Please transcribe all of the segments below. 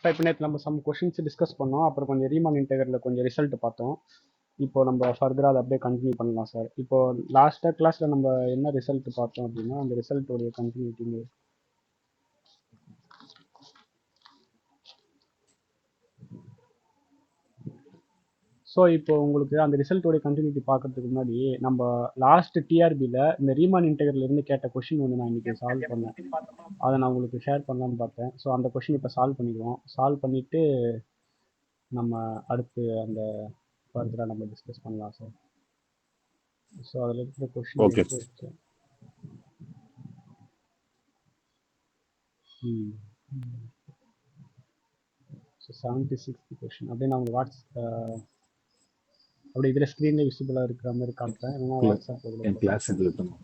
Sir இப்போ நேற்று நம்ம சம் கொஷின்ஸ் டிஸ்கஸ் பண்ணோம், அப்புறம் கொஞ்சம் ரீமான் இன்டெகிரலில் கொஞ்சம் ரிசல்ட் பார்த்தோம். இப்போ நம்ம ஃபர்தராக அதை அப்படியே கண்டினியூ பண்ணலாம் சார். இப்போ லாஸ்ட்டாக கிளாஸில் நம்ம என்ன ரிசல்ட் பார்த்தோம் அப்படின்னா, அந்த ரிசல்ட்டோடைய கண்டினியூட்டி. ஸோ இப்போ உங்களுக்கு அந்த ரிசல்ட்டோடைய கண்டினியூட்டி பார்க்கறதுக்கு முன்னாடி நம்ம லாஸ்ட் டிஆர்பியில் இந்த ரீமான் இன்டெகிரல் இருந்து கேட்ட கொஷின் ஒன்று நான் இன்னைக்கு சால்வ் பண்ணேன். அதை நான் உங்களுக்கு ஷேர் பண்ணலான்னு பார்த்தேன். ஸோ அந்த கொஷின் இப்போ சால்வ் பண்ணிக்குவோம். சால்வ் பண்ணிவிட்டு நம்ம அடுத்து அந்த ஃபர்தராக நம்ம டிஸ்கஸ் பண்ணலாம் சார். ஸோ அதில் இருக்கிற question okay so 76th question அப்படியே நான் உங்களுக்கு அப்படி இதில் ஸ்க்ரீனில் விசிபிளாக இருக்கிற மாதிரி காட்டுறேன். ஏன்னா வாட்ஸ்அப் கிளாஸ் இருக்கணும்.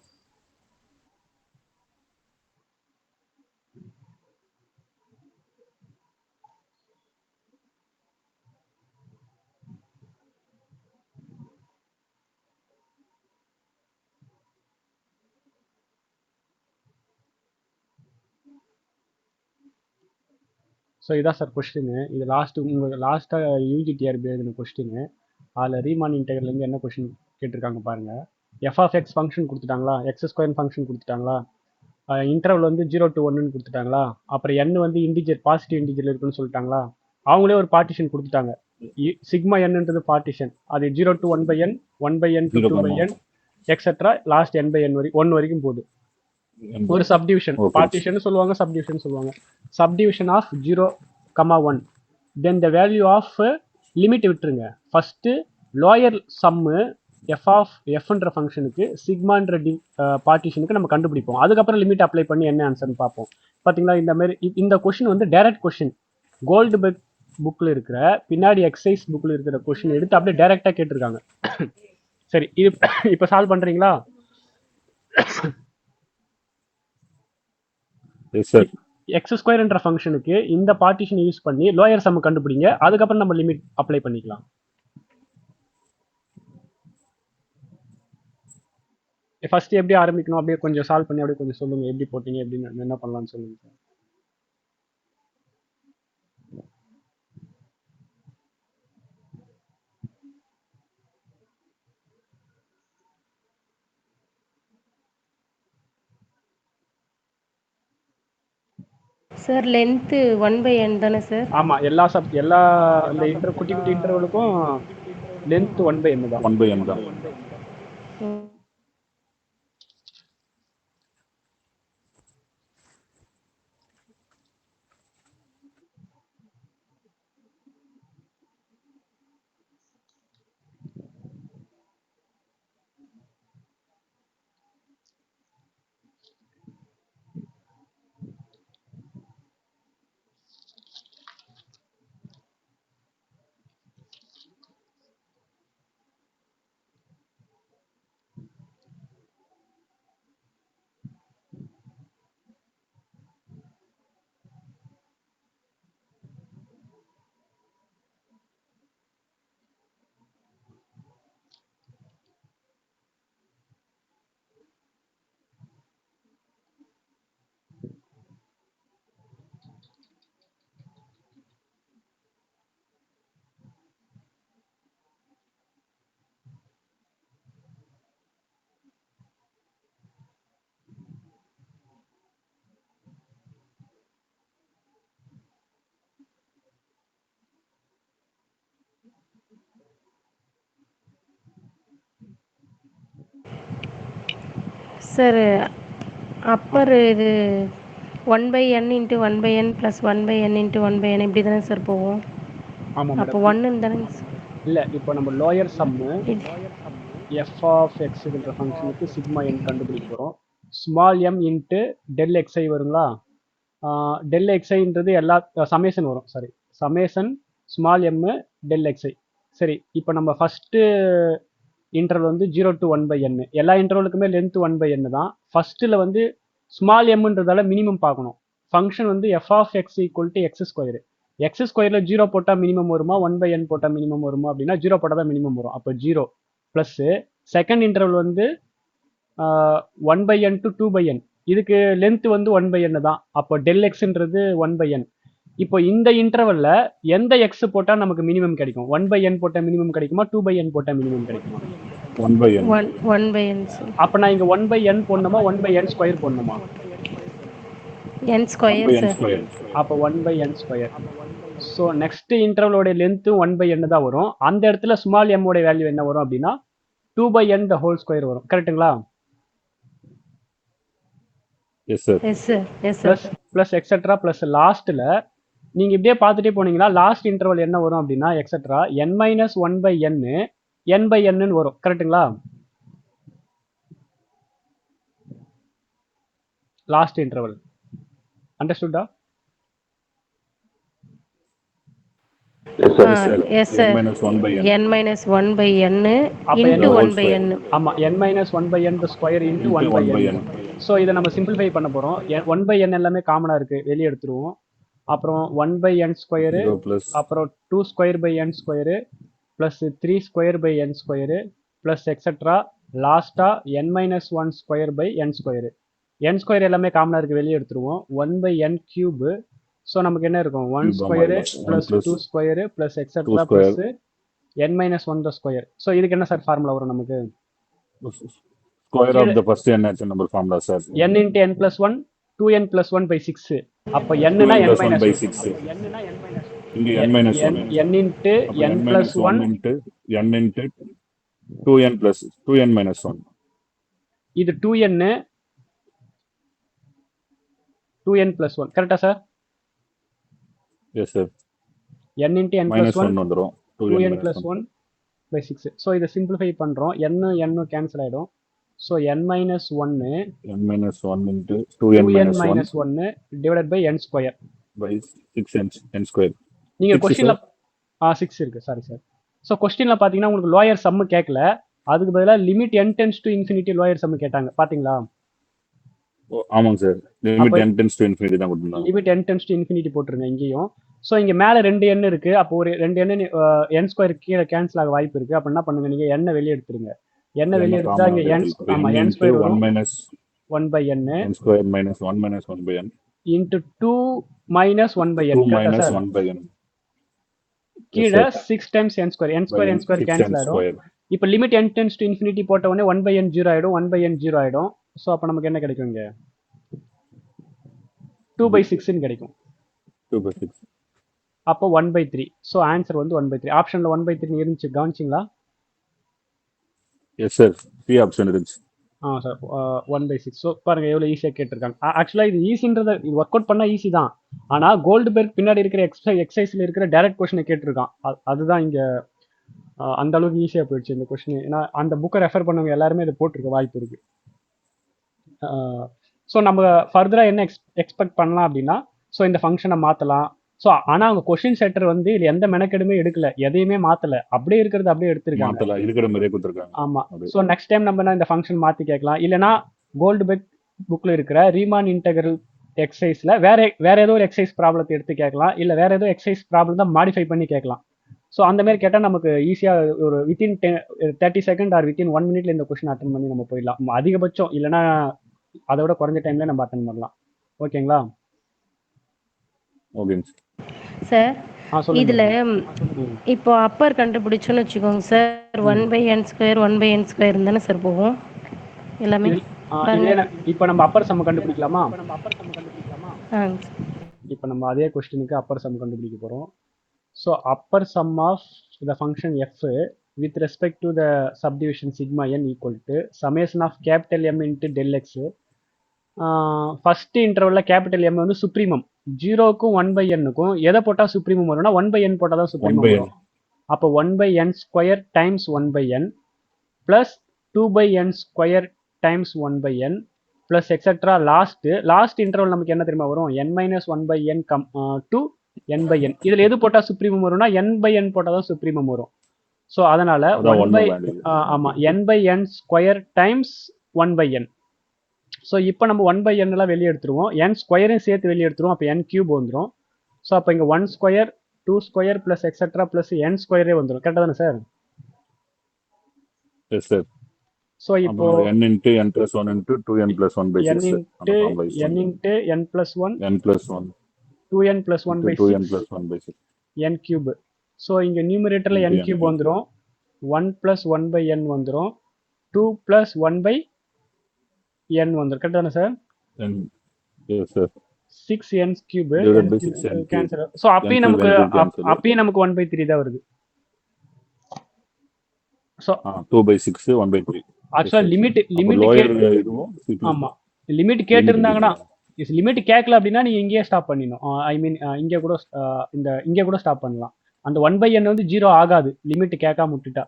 ஸோ இதான் சார் கொஸ்டின். இது உங்களுக்கு லாஸ்ட்டாக யூஜிடிஆர்பி எழுதின கொஸ்டின். அதில் ரீமான் இன்டெகிரல்லேருந்து என்ன கொஸ்டின் கேட்டிருக்காங்க பாருங்க. எஃப் ஆஃப் எக்ஸ் ஃபங்க்ஷன் கொடுத்துட்டாங்களா, எக்ஸ் ஸ்கொயர் ஃபங்க்ஷன் கொடுத்துட்டாங்களா, இன்டர்வல் வந்து 0 to 1 கொடுத்துட்டாங்களா, அப்புறம் n வந்து இன்டிஜர் பாசிட்டிவ் இன்டிஜர் இருக்குன்னு சொல்லிட்டாங்களா, அவங்களே ஒரு பார்ட்டிஷன் கொடுத்துட்டாங்க. சிக்மா என்னன்றது பார்ட்டிஷன், அது 0 to 1/n 1/n to 2/n etcetera last n/n வரைக்கும் 1 வரைக்கும் போகுது. ஒரு சப்டிவிஷன் பார்ட்டிஷன் சொல்லுவாங்க, சப்டிவிஷன் சொல்லுவாங்க. Subdivision of 0,1 then the value of limit விட்டுருங்க. ஃபர்ஸ்ட் லோயர் சம்மு எஃப்ன்ற ஃபங்க்ஷனுக்கு சிக்மான்ற பார்ட்டிஷனுக்கு நம்ம கண்டுபிடிப்போம். அதுக்கப்புறம் லிமிட் அப்ளை பண்ணி என்ன ஆன்சர்னு பார்ப்போம். பார்த்தீங்களா, இந்த மாதிரி இந்த கொஷின் வந்து டைரக்ட் கொஷின். கோல்டு புக்கில் இருக்கிற பின்னாடி எக்ஸசைஸ் புக்கில் இருக்கிற கொஷின் எடுத்து அப்படியே டைரக்டாக கேட்டிருக்காங்க. சரி, இது இப்போ சால்வ் பண்ணுறீங்களா? எக்ஸ் ஸ்கொயர்ன்ற ஃபங்க்ஷனுக்கு இந்த பார்ட்டிஷன் யூஸ் பண்ணி லோயர் சம் கண்டுபிடிங்க. அதுக்கப்புறம் நம்ம லிமிட் அப்ளை பண்ணிக்கலாம். ஃபர்ஸ்ட் எப்படி ஆரம்பிக்கணும் அப்படியே கொஞ்சம் சால்வ் பண்ணி அப்படியே கொஞ்சம் சொல்லுங்க. எப்படி போட்டீங்க, எப்படி என்ன பண்ணலாம்னு சொல்லுங்க சார். லென்த் 1/n தானே சார்? ஆமா, எல்லா இந்த குட்டி குட்டி இன்டர்வலுக்கும் லென்த் 1/n தான். 1/n தான். சார் அப்பர் இது 1/n × 1/n + 1/n × 1/n இப்படி தானே சார் போகும்? ஆமாம். அப்போ 1 தானே இல்லை, இப்போ நம்ம லோயர் சம்மு எஃப் ஆஃப் எக்ஸ்ன்ற ஃபங்க்ஷனுக்கு சிக்மா என் கண்டுபிடிக்க போகிறோம். Small M into del X I வருங்களா. டெல் எக்ஸ்ஐன்றது எல்லா சமேஷன் வரும். Sorry, summation small M del X I. சரி, இப்போ நம்ம ஃபஸ்ட்டு இன்டர்வல் வந்து 0 to 1/n. எல்லா இன்டர்வலுக்குமே லென்த் 1/n தான். ஃபர்ஸ்ட்டில் வந்து ஸ்மால் எம்ன்றதால மினிமம் பார்க்கணும். ஃபங்க்ஷன் வந்து F of X equal to X square. X ஸ்கொயரில் 0 போட்டால் மினிமம் வருமா, 1/n போட்டால் மினிமம் வருமா அப்படின்னா 0 போட்டால் தான் மினிமம் வரும். அப்போ 0 ப்ளஸ்ஸு செகண்ட் இன்டர்வல் வந்து 1/n to 2/n. இதுக்கு லென்த் வந்து 1/n தான். அப்போ டெல் எக்ஸ்ன்றது 1/n. இப்போ இந்த இன்டர்வல்ல எந்த எக்ஸ் போட்டா நமக்கு மினிமம் கிடைக்கும்? 1/n போட்ட மினிமம் கிடைக்குமா, 2/n போட்ட மினிமம் கிடைக்குமா? 1/n. 1/n sir. அப்ப நான் இங்க 1/n போடணுமா 1/n ஸ்கொயர் போடணுமா? n square 1/n sir. Square. அப்போ 1/n ஸ்கொயர். ஸோ நெக்ஸ்ட் இன்டர்வலோட லென்த்து 1/n தான் வரும். அந்த இடத்துல ஸ்மால் m ஓட வேல்யூ என்ன வரும் அப்படின்னா 2/n த ஹோல் ஸ்கொயர் வரும். கரெக்ட்டுங்களா? Yes sir. Yes sir. Yes sir. Plus plus etcetera plus லாஸ்ட்டில் நீங்கள் இப்படியே பார்த்துட்டே போனீங்கன்னா லாஸ்ட் இன்டர்வல் என்ன வரும் அப்படின்னா எக்ஸெட்ரா n-1/n n/n வரும். கரெக்ட்டுங்களா? லாஸ்ட் இன்டர்வல் அண்டர்ஸ்டுட்டா? Yes sir. Yes sir. n-1/n. n-1/n அப்ப into whole 1/n. ஆமா n-1/n the square into 1/n. So இதை நம்ம சிம்பிளிஃபை பண்ண போகிறோம். 1/n எல்லாமே காமனாக இருக்குது, வெளியே எடுத்துருவோம். அப்புறம் 1/n ஸ்கொயரு, 0 plus அப்புறம் 2 square by n square plus 3 square by n square plus etcetera லாஸ்ட்டாக n-1 square by n square. n square எல்லாமே காமனாக இருக்குது, வெளியே எடுத்துருவோம். 1/n cube. ஸோ நமக்கு என்ன இருக்கும்? 1 square plus 2 square plus etcetera plus n-1 the square. So இதுக்கு என்ன சார் ஃபார்முலா வரும் நமக்கு? square of the first n natural number formula sir. n into n plus 1 2n plus 1 by 6. அப்போ n னா 2n n plus 1 minus by 1. 6. n னா n minus 1. இங்க n minus 1. n into அப்ப n plus 1. into n into 2n plus 2n minus 1. இது 2n 2n plus 1. கரெக்டா sir? Yes sir. n into n minus plus 1 1 வந்துரும். 2n plus 1 by 6. So இதை simplify பண்ணுறோம். n cancel ஆகிடும். So n minus 1 n minus 1 into 2n 2n minus minus 1 divided by n square. 1 by 6n n square. நீங்க 6 கொஸ்டின்ல 6 இருக்கு, sorry sir. So கொஸ்டின்ல பாத்தீங்கன்னா உங்களுக்கு லோயர் சம்மு கேட்கல, அதுக்கு பதிலாக limit n tends to infinity lower sum கேட்டாங்க. பாத்தீங்களா? ஆமாங்க sir. Limit n tends to infinity தான் கொடுத்தாங்க. Limit n tends to infinity போட்டுருங்க இங்கேயும். ஸோ இங்க மேல 2 n இருக்கு, அப்போ ஒரு 2 n n ஸ்கொயர் கீழே கேன்சல் ஆக வாய்ப்பு இருக்கு. அப்ப என்ன பண்ணுங்க, நீங்க n வெளியே எடுத்துருங்க. n வெளியே எடுத்தா இங்க n ஆமா n square 1 minus 1 by n n square minus 1 minus 1 by n into 2 minus 1 by n. 2 minus 1 by n. கீழே 6 times n square n square cancel ஆயிடும். இப்போ limit n tends to infinity போட்ட உடனே 1 by n 0 ஆயிடும், 1 by n 0 ஆயிடும். So அப்போ நமக்கு என்ன கிடைக்கும்? இங்க 2 by 6 ன்னு கிடைக்கும். 2 by 6. அப்போ 1 by 3. ஸோ ஆன்சர் வந்து 1 by 3. ஆப்ஷன்ல 1 by 3 இருந்துச்சு, கவனிச்சிங்களா? Yes sir. சி ஆப்ஷன் இருந்துச்சு. Sir 1 by 6. ஸோ பாருங்க எவ்வளோ ஈஸியாக கேட்டிருக்காங்க. ஆக்சுவலாக இது ஈஸின்றத இது ஒர்க் அவுட் பண்ணால் ஈஸி தான். ஆனால் கோல்டுபெர்க் பின்னாடி இருக்கிற எக்ஸசைஸில் இருக்கிற டைரக்ட் கொஸ்டினை கேட்டிருக்கான். அதுதான் இங்கே அந்த அளவுக்கு ஈஸியாக போயிடுச்சு இந்த கொஸ்டின். ஏன்னா அந்த புக்கை ரெஃபர் பண்ணவங்க எல்லாருமே இதை போட்டிருக்க வாய்ப்பு இருக்கு. ஸோ நம்ம ஃபர்தராக என்ன எக்ஸ்பெக்ட் பண்ணலாம் அப்படின்னா, ஸோ இந்த ஃபங்க்ஷனை மாற்றலாம். ஸோ ஆனால் அவங்க கொஸ்டின் செட்டர் வந்து இது எந்த மெனக்கெடுமே எடுக்கல, எதையுமே மாற்றலை, அப்படியே இருக்கிறது அப்படியே எடுத்திருக்காங்க. இருக்கிற மாதிரியே கொடுத்துருக்காங்க. ஆமா. ஸோ நெக்ஸ்ட் டைம் நம்ம இந்த ஃபங்க்ஷன் மாற்றி கேட்கலாம். இல்லைனா கோல்டுபெர்க் புக்கில் இருக்கிற ரீமான் இன்டெக்ரல் எக்ஸசைஸில் வேற ஏதோ ஒரு எக்ஸசைஸ் ப்ராப்ளத்தை எடுத்து கேட்கலாம், இல்லை வேற ஏதோ எக்ஸசைஸ் ப்ராப்ளம் தான் மாடிஃபை பண்ணி கேட்கலாம். ஸோ அந்த மாதிரி கேட்டால் நமக்கு ஈஸியாக ஒரு வித்தின் 30 செகண்ட் ஆர் வித்தின் 1 மினிட்ல இந்த கொஸ்டின் அட்டன் பண்ணி நம்ம போயிடலாம். அதிகபட்சம் இல்லைனா அதை விட குறைஞ்ச டைம்ல நம்ம அட்டன் பண்ணலாம். ஓகேங்களா? ஓகேங்க சார். இதுல இப்போ அப்பர் கண்டுபிடிச்சோன்னு வச்சுக்கோங்க sir, 1/n square 1/n square தானே சார் போகும் எல்லாமே. இப்போ நம்ம அப்பர் சம் கண்டுபிடிக்கலாமா? இப்போ நம்ம அதே கொஸ்டினுக்கு அப்பர் சம் கண்டுபிடிக்க போறோம். So upper sum of the function f with respect to the subdivision sigma n equal to summation of capital M into del x. First இன்டர்வல்ல கேபிட்டல் M வந்து சுப்ரீமம். 0க்கும் 1/n-க்கும் எதை போட்டால் சுப்ரீமம் வரும்னா 1/n போட்டால் தான் சுப்ரீமம் வரும். அப்போ 1/n square times 1/n plus 2/n square times 1/n plus etcetera last interval நமக்கு என்ன தெரியுமா வரும்? n-1/n to n/n. இதில் எது போட்டால் சுப்ரீமம் வரும்னா n/n போட்டால் தான் சுப்ரீமம் வரும். ஸோ அதனால n/n square times 1/n. So இப்போ நம்ம 1/n எல்லாம் வெளியே எடுத்துருவோம், n ஸ்கொயரையும் சேர்த்து வெளியே எடுத்துருவோம். அப்போ n கியூப் வந்துடும். ஸோ அப்போ இங்கே 1 square 2 square plus etcetera plus n ஸ்கொயரே வந்துடும். கரெக்டாக தானே சார்? Yes sir. ஸோ இப்போ அப்புறம் n into n plus 1 into 2n plus 1 by n 6 அந்த into ஃபார்முலா யூஸ் n பண்ணுங்க. into n plus 1 n plus 1 2n plus 1 into by 2n 6 plus 1 by 6 n cube. So இங்கே நியூமரேட்டரில் into n n cube cube. வந்துடும், 1 plus 1 by n வந்துடும், 2 plus 1 by n வந்துடும். கரெக்டான sir? Then yes sir 6n cube divided by 6n cube. Cancel. So n அப்பயும் cube நமக்கு n cube cancel. அப்பயும் நமக்கு 1/3 தான் வருது. So 2 by 6 1 by 3. ஆக்சுவலாக லிமிட் லோயர் இதுவும் ஆமாம் லிமிட் கேட்டிருந்தாங்கன்னா லிமிட் கேட்கல அப்படின்னா நீங்கள் இங்கேயே ஸ்டாப் பண்ணிடணும். ஐ மீன் இங்கே கூட இங்கே கூட ஸ்டாப் பண்ணலாம். அந்த 1/n வந்து 0 ஆகாது லிமிட் கேட்காம விட்டுட்டா.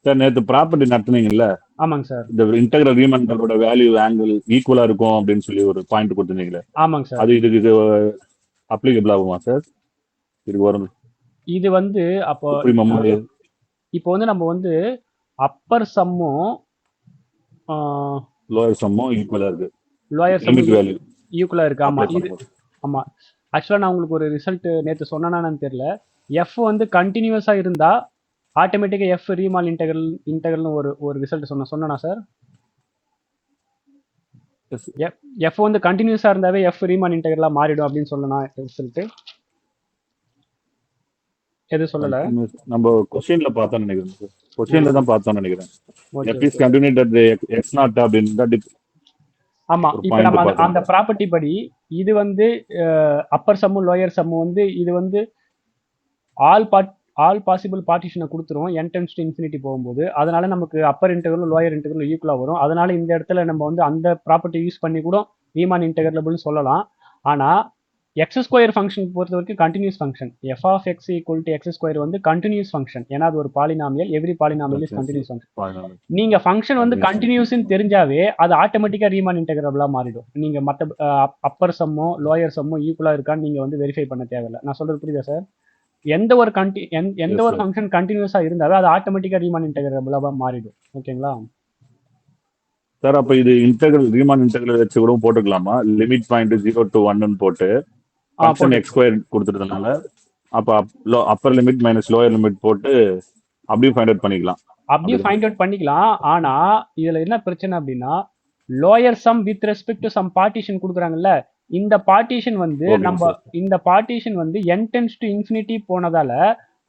சார் நேற்று ப்ராப்பர்ட்டி நடத்துனீங்கல்ல, ஆமாங்க சார். இந்த இன்டெகிரல் ரீமாண்டலோட வேல்யூ ஆங்கிள் ஈக்குவலா இருக்கும் அப்படின்னு சொல்லி ஒரு பாயிண்ட் கொடுத்துருந்தீங்களே, ஆமாங்க சார். அது இதுக்கு அப்ளிகபிள் ஆகுமா சார்? இதுக்கு வரும் இது வந்து அப்போ இப்போ வந்து நம்ம வந்து அப்பர் சம்மும் லோயர் சம்மும் ஈக்குவலா இருக்கு. லோயர் சம் வேல்யூ ஈக்குவலா இருக்கு. ஆமா இது ஆமா. ஆக்சுவலா நான் உங்களுக்கு ஒரு ரிசல்ட் நேற்று சொன்னானு தெரியல. எஃப் வந்து கண்டினியூஸா இருந்தா ஆட்டோமேட்டிக்கா எஃப் ரீமால் இன்டெகிரல்னு ஒரு ரிசல்ட் சொன்னா சார். எஃப் வந்து கண்டினியூஸா இருந்தாவே எஃப் ரீமால் இன்டெகிரலா மாறிடும் அப்படின்னு சொல்லணும் ரிசல்ட். எது சொல்லல, நம்ம क्वेश्चनல பார்த்தோம்னு நினைக்கிறேன். क्वेश्चनல தான் பார்த்தோம்னு நினைக்கிறேன். Okay. f is continued at the x0 அப்படினா ஆமா. இப்போ நம்ம அந்த ப்ராப்பர்ட்டி படி இது வந்து அப்பர் சம்மு லோயர் சம்மு வந்து இது வந்து ஆல் பாசிபிள் பார்ட்டிஷனை கொடுத்துரும் n டென்ஸ் டு இன்ஃபினிட்டி போகும்போது. அதனால நமக்கு அப்பர் இன்டெகிரலும் லோயர் இன்டெகிரலும் ஈக்குவலாக வரும். அதனால இந்த இடத்துல நம்ம வந்து அந்த ப்ராப்பர்ட்டி யூஸ் பண்ணி கூட ரீமான் இன்டெகிரபிள்னு சொல்லலாம். ஆனால் எக்ஸ் ஸ்கொயர் ஃபங்க்ஷன் பொறுத்த வரைக்கும் continuous function. F of X equal to X square வந்து கண்டினியூஸ் ஃபங்க்ஷன். ஏன்னா அது ஒரு polynomial. Every polynomial is continuous function. நீங்க ஃபங்க்ஷன் வந்து கண்டினியூஸ்ன்னு தெரிஞ்சாவே அது ஆட்டோமேட்டிக்கா ரீமான் இன்டெகிரபிளா மாறிடும். நீங்க மற்ற அப்பர் சம்மோ லோயர் சம்மோ ஈக்குவலா இருக்கான்னு நீங்க வந்து வெரிஃபை பண்ண தேவையில்லை. நான் சொல்றது புரியுதா சார்? எந்த ஒரு ஃபங்க்ஷன் கண்டினியூஸா இருந்தாவே அது ஆட்டோமேட்டிக்கா ரீமான் இன்டெகிரபிளா மாறிடும். ஓகேங்களா சார்? அப்ப இது இன்டெகிரல் ரீமான் இன்டெகிரல் வச்சு கூட போட்டுக்கலாமா? லிமிட் பாயிண்ட் 0 to 1 ன்னு போட்டு ஃபங்க்ஷன் x ஸ்கொயர் கொடுத்துட்டதுனால அப்ப upper limit minus lower limit போட்டு அப்படியே ஃபைண்ட் அவுட் பண்ணிக்கலாம். அப்படியே ஃபைண்ட் அவுட் பண்ணிக்கலாம். ஆனா இதுல என்ன பிரச்சனை அப்படின்னா, lower sum with respect to some partition கொடுக்குறாங்கல்ல, இந்த பார்ட்டிஷன் வந்து இந்த பார்ட்டிஷன் வந்து n டென்ஸ் டு இன்ஃபினிட்டி போனதால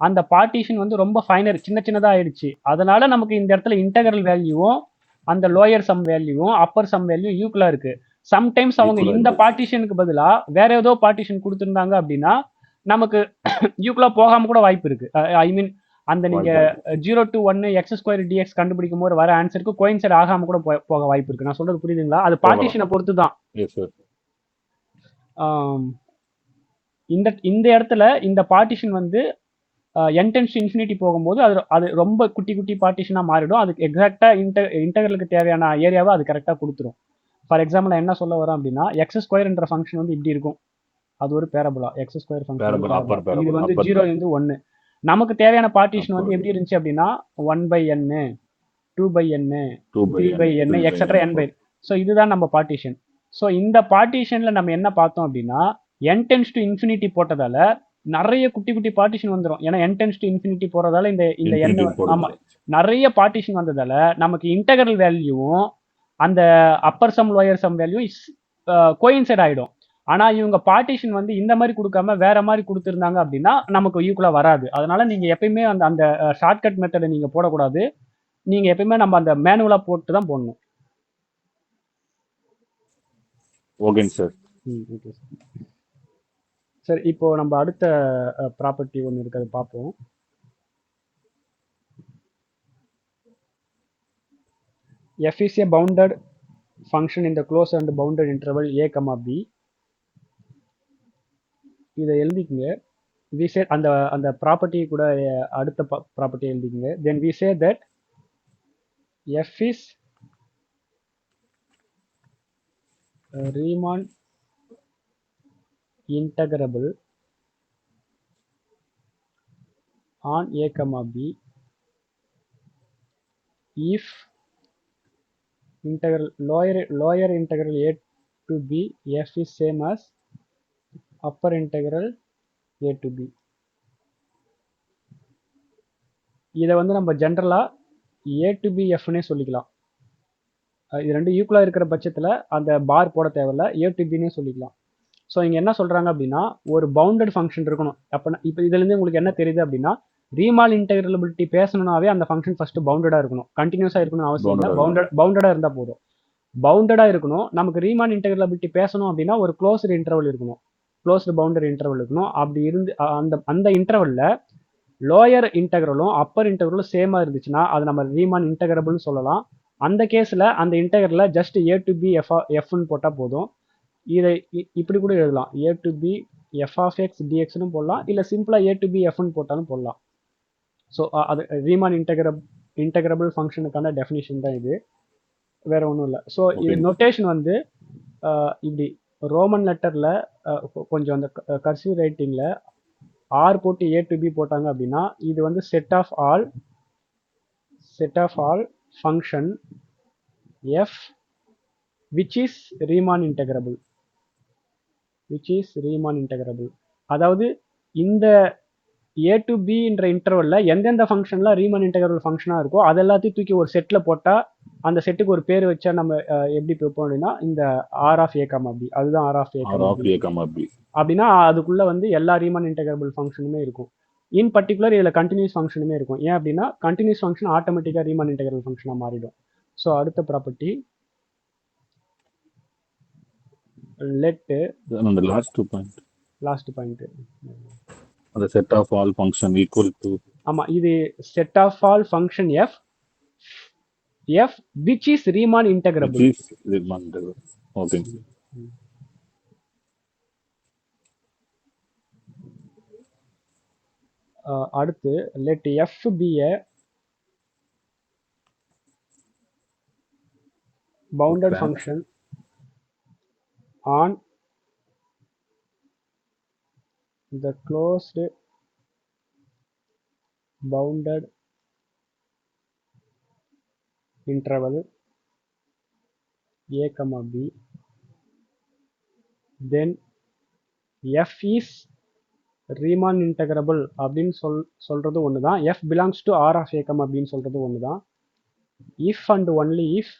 அந்த பார்ட்டிஷன் வந்து ரொம்ப ஃபைனர் சின்னதா ஆயிடுச்சு. அதனால நமக்கு இந்த இடத்துல இன்டெகிரல் வேல்யூவும் அந்த லோயர் சம் வேல்யூவும் அப்பர் சம் வேல்யூ ஈக்குவலா இருக்கு. சம்டைம்ஸ் அவங்க இந்த பார்ட்டிஷனுக்கு பதிலா வேற ஏதோ பார்ட்டிஷன் கொடுத்துருந்தாங்க அப்படின்னா நமக்கு ஈக்குவலா போகாம கூட வாய்ப்பு இருக்கு. ஐ மீன் அந்த நீங்க 0 to 1 எக்ஸ் ஸ்கொயர் டிஎக்ஸ் கண்டுபிடிக்கும் போது வர ஆன்சருக்கு கோயின்சைட் ஆகாம கூட போக வாய்ப்பு இருக்கு. நான் சொல்றது புரியுதுங்களா? அது பார்ட்டிஷனை பொறுத்து தான். இந்த இடத்துல இந்த பார்ட்டிஷன் வந்து n டென்ஸ் டு இன்ஃபினிட்டி போகும்போது அது ரொம்ப குட்டி பார்ட்டிஷனா மாறிடும். அதுக்கு எக்ஸாக்டா இன்டெகிரலுக்கு தேவையான ஏரியாவை அது கரெக்டா கொடுத்துரும். ஃபார் எக்ஸாம்பிள் நான் என்ன சொல்ல வரேன் அப்படின்னா, எக்ஸ் ஸ்கொயர் என்ற ஃபங்க்ஷன் வந்து இப்படி இருக்கும். அது ஒரு பேரபோலா. எக்ஸ் ஸ்கொயர் ஃபங்க்ஷன் இது வந்து 0 இருந்து 1. நமக்கு தேவையான பார்ட்டிஷன் வந்து எப்படி இருந்துச்சு அப்படின்னா 1/n 2/n 3/n etcetera n/n. So இதுதான் நம்ம பார்ட்டிஷன். ஸோ இந்த பார்ட்டிஷன்ல நம்ம என்ன பார்த்தோம் அப்படின்னா, n டென்ஸ் டு இன்ஃபினிட்டி போட்டதால நிறைய குட்டி பார்ட்டிஷன் வந்துடும். ஏன்னா n டென்ஸ் டு இன்ஃபினிட்டி போறதால இந்த n ஆமா நிறைய பார்ட்டிஷன் வந்ததால நமக்கு இன்டெகிரல் வேல்யூவும் அந்த upper sum lower some value coincide ஆயிடும். ஆனா இவங்க பார்ட்டிஷன் வந்து இந்த மாதிரி கொடுக்காம வேற மாதிரி கொடுத்துருந்தாங்க அப்படின்னா நமக்கு ஈக்குவலா வராது. அதனால நீங்க எப்பயுமே அந்த ஷார்ட்கட் மெத்தடை நீங்க போடக்கூடாது. நீங்க எப்பயுமே நம்ம அந்த மேனுவலா போட்டு தான் போடணும். ஓகேங்க சார். Okay sir. இப்போ நம்ம அடுத்த ப்ராப்பர்ட்டி ஒன்று இருக்கிறது பார்ப்போம். f is a bounded function in the closed and bounded interval a, b. இதை எழுதிக்குங்க. we say அந்த ப்ராப்பர்ட்டி கூட அடுத்த property எழுதிக்குங்க. then we say that f is Riemann integrable on a, b if integral lower integral a to b f is same as upper integral a to b. இதை வந்து நம்ம ஜென்ரலா ஏ to B எஃப்னே சொல்லிக்கலாம். இது ரெண்டும் ஈக்குவலாக இருக்கிற பட்சத்தில் அந்த பார் போட தேவையில்ல, ஏ டு பின்னே சொல்லிக்கலாம். ஸோ இங்கே என்ன சொல்கிறாங்க அப்படின்னா ஒரு பவுண்டட் ஃபங்க்ஷன் இருக்கணும். அப்போ இப்போ இதுலேருந்து உங்களுக்கு என்ன தெரியுது அப்படின்னா ரீமால் இன்டெகிரபிலிட்டி பேசணும்னாவே அந்த ஃபங்க்ஷன் ஃபஸ்ட்டு பவுண்டடாக இருக்கணும், கண்டினியூஸாக இருக்கணும் அவசியம் இல்லை, பவுண்டடாக இருந்தால் போதும். பவுண்டடாக இருக்கணும். நமக்கு ரீமான் இன்டெகிரபிலிட்டி பேசணும் அப்படின்னா ஒரு க்ளோஸ்டு இன்டர்வல் இருக்கணும், க்ளோஸ்டு பவுண்டரி இன்டர்வல் இருக்கணும். அப்படி இருந்து அந்த இன்டர்வலில் லோயர் இன்டெகிரலும் அப்பர் இன்டெகிரலும் சேமாக இருந்துச்சுன்னா அது நம்ம ரீமான் இன்டெகிரபிள்னு சொல்லலாம். அந்த கேஸில் அந்த இன்டெகிரலில் ஜஸ்ட் ஏ டு பி எஃப்னு போட்டால் போதும். இதை இப்படி கூட எழுதலாம், A to B F of X டிஎக்ஸ்னு போடலாம், இல்லை சிம்பிளாக ஏ டு பி எஃப்னு போட்டாலும் போடலாம். ஸோ அது ரீமான் இன்டெகிரபிள் ஃபங்க்ஷனுக்கான டெஃபினிஷன் தான் இது, வேற ஒன்றும் இல்லை. ஸோ இது நொட்டேஷன் வந்து இப்படி ரோமன் லெட்டரில் கொஞ்சம் அந்த கர்சிவ் ரைட்டிங்கில் ஆர் போட்டு ஏ டு பி போட்டாங்க அப்படின்னா இது வந்து set of all function F which is Riemann integrable. அதாவது இந்த ஏ டு பின்ற இன்டர்வலில் எந்தெந்த ஃபங்க்ஷன்லாம் ரீமான் இன்டெகிரபிள் ஃபங்க்ஷனாக இருக்கோ அது எல்லாத்தையும் தூக்கி ஒரு செட்டில் போட்டால் அந்த செட்டுக்கு ஒரு பேர் வச்சா நம்ம எப்படி வைப்போம் அப்படின்னா இந்த R of A comma B, அதுதான் R of A comma B. அப்படின்னா அதுக்குள்ளே வந்து எல்லா ரீமான் இன்டெகிரபிள் ஃபங்க்ஷனுமே இருக்கும். இன் பர்டிகுலர் இதில் கண்டினியூஸ் ஃபங்க்ஷனுமே இருக்கும். ஏன் அப்படின்னா கண்டினியூஸ் ஃபங்க்ஷன் ஆட்டோமேட்டிக்காக ரீமான் இன்டெகிரபிள் ஃபங்க்ஷனாக மாறிடும். ஸோ அடுத்த property let the last point the set of all function equal to ஆமா இது set of all function f which is Riemann integrable. Okay. அடுத்து let f be a bounded function on the closed bounded interval a comma b, then f is Riemann integrable அப்படின்னு சொல்றது ஒன்று தான். f belongs to R of a comma b ன்னு சொல்றது ஒன்று தான். if and only if